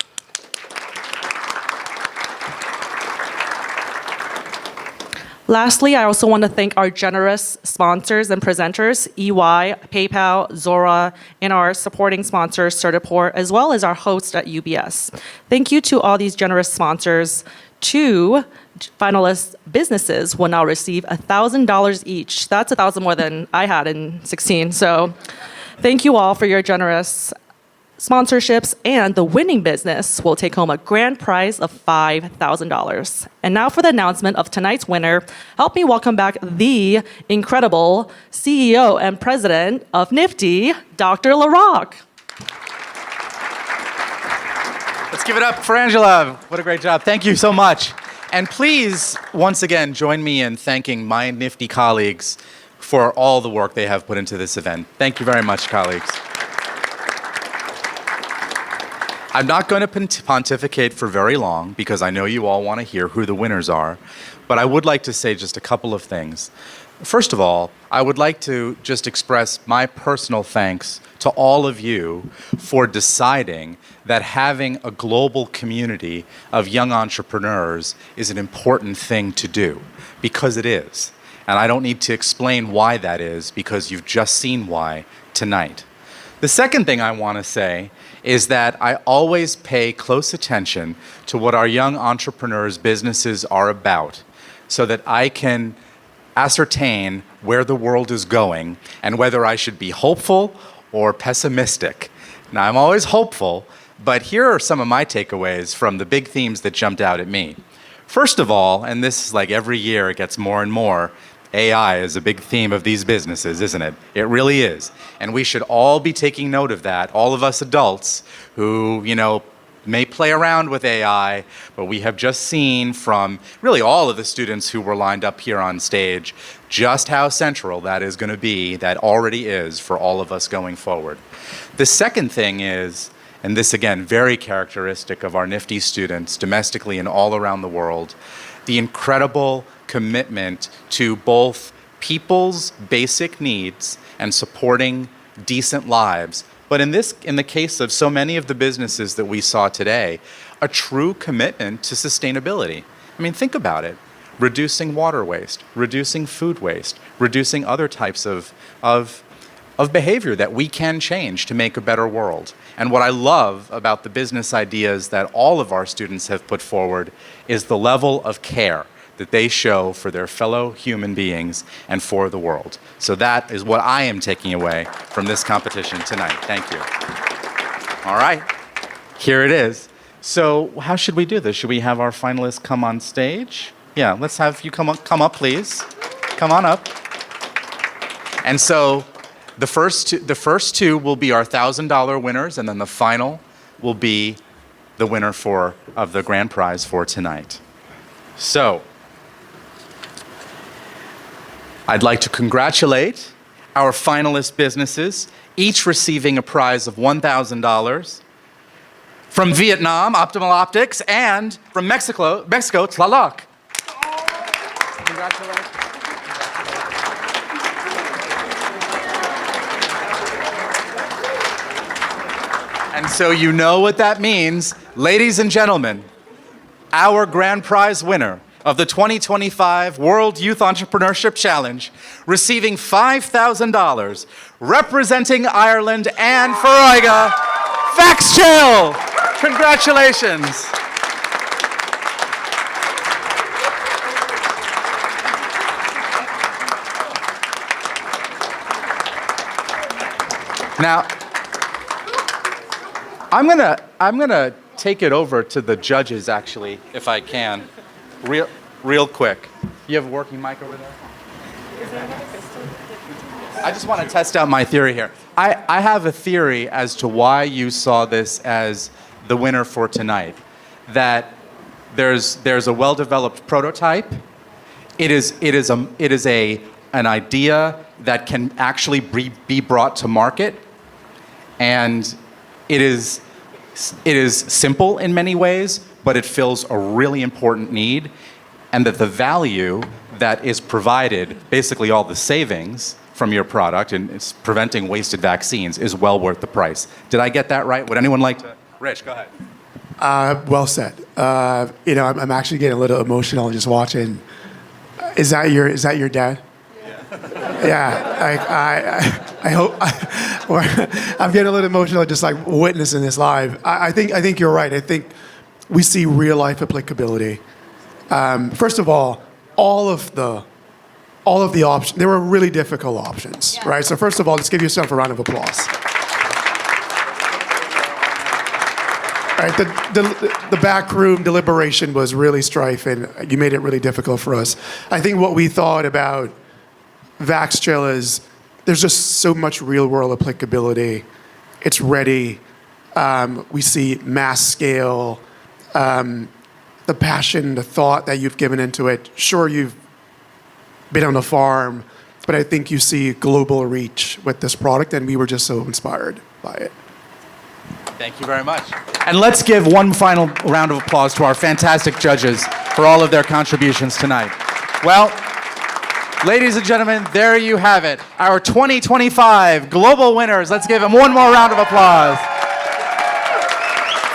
Speaker 3: Lastly, I also want to thank our generous sponsors and presenters, EY, PayPal, Zora, and our supporting sponsors, Certiport, as well as our host at UBS. Thank you to all these generous sponsors. 2 finalist businesses will now receive $1,000 each. That's $1,000 more than I had in 16. So thank you all for your generous sponsorships, and the winning business will take home a grand prize of $5,000. And now for the announcement of tonight's winner, help me welcome back the incredible CEO and president of NFTE, Dr. LaRock.
Speaker 9: Let's give it up for Angela. What a great job. Thank you so much. And please, once again, join me in thanking my NFTE colleagues for all the work they have put into this event. Thank you very much, colleagues. I'm not going to pontificate for very long because I know you all want to hear who the winners are, but I would like to say just a couple of things. First of all, I would like to just express my personal thanks to all of you for deciding that having a global community of young entrepreneurs is an important thing to do, because it is. And I don't need to explain why that is, because you've just seen why tonight. The second thing I want to say is that I always pay close attention to what our young entrepreneurs' businesses are about, so that I can ascertain where the world is going and whether I should be hopeful or pessimistic. Now, I'm always hopeful, but here are some of my takeaways from the big themes that jumped out at me. First of all, and this is like every year it gets more and more, AI is a big theme of these businesses, isn't it? It really is. And we should all be taking note of that, all of us adults who, may play around with AI, but we have just seen from really all of the students who were lined up here on stage just how central that is going to be, that already is, for all of us going forward. The second thing is, and this again, very characteristic of our NFTE students domestically and all around the world, the incredible commitment to both people's basic needs and supporting decent lives, but in the case of so many of the businesses that we saw today, a true commitment to sustainability. I mean, think about it. Reducing water waste, reducing food waste, reducing other types of behavior that we can change to make a better world. And what I love about the business ideas that all of our students have put forward is the level of care that they show for their fellow human beings and for the world. So that is what I am taking away from this competition tonight. Thank you. All right, here it is. So how should we do this? Should we have our finalists come on stage? Yeah, let's have you come up, please. Come on up. And so the first two will be our $1,000 winners, and then the final will be the winner of the grand prize for tonight. So I'd like to congratulate our finalist businesses, each receiving a prize of $1,000. From Vietnam, Optimal Optics, and from Mexico, Tláloc. Congratulations. And so you know what that means. Ladies and gentlemen, our grand prize winner of the 2025 World Youth Entrepreneurship Challenge, receiving $5,000, representing Ireland and Foróige, Vax Chill. Congratulations. Now, I'm gonna take it over to the judges, actually, if I can, real quick. You have a working mic over there? I just want to test out my theory here. I have a theory as to why you saw this as the winner for tonight. That there's a well-developed prototype. It is an idea that can actually be brought to market, and it is simple in many ways, but it fills a really important need, and that the value that is provided, basically all the savings from your product and it's preventing wasted vaccines, is well worth the price. Did I get that right? Would anyone like to? Rich, go ahead.
Speaker 10: Well said. I'm actually getting a little emotional just watching. Is that your dad? Yeah. I hope. I'm getting a little emotional just like witnessing this live. I think you're right. I think we see real life applicability. First of all of the options, they were really difficult options, right? So first of all, just give yourself a round of applause. Right, the backroom deliberation was really strife, and you made it really difficult for us. I think what we thought about Vax Chill is there's just so much real-world applicability. It's ready. We see mass scale, the passion, the thought that you've given into it. Sure, you've been on a farm, but I think you see global reach with this product, and we were just so inspired by it.
Speaker 9: Thank you very much. And let's give one final round of applause to our fantastic judges for all of their contributions tonight. Well, ladies and gentlemen, there you have it. Our 2025 global winners. Let's give them one more round of applause.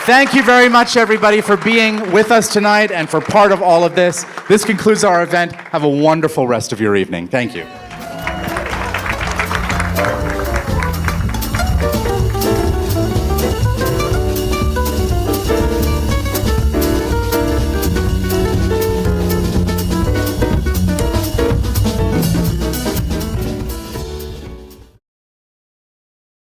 Speaker 9: Thank you very much, everybody, for being with us tonight and for part of all of this. This concludes our event. Have a wonderful rest of your evening. Thank you.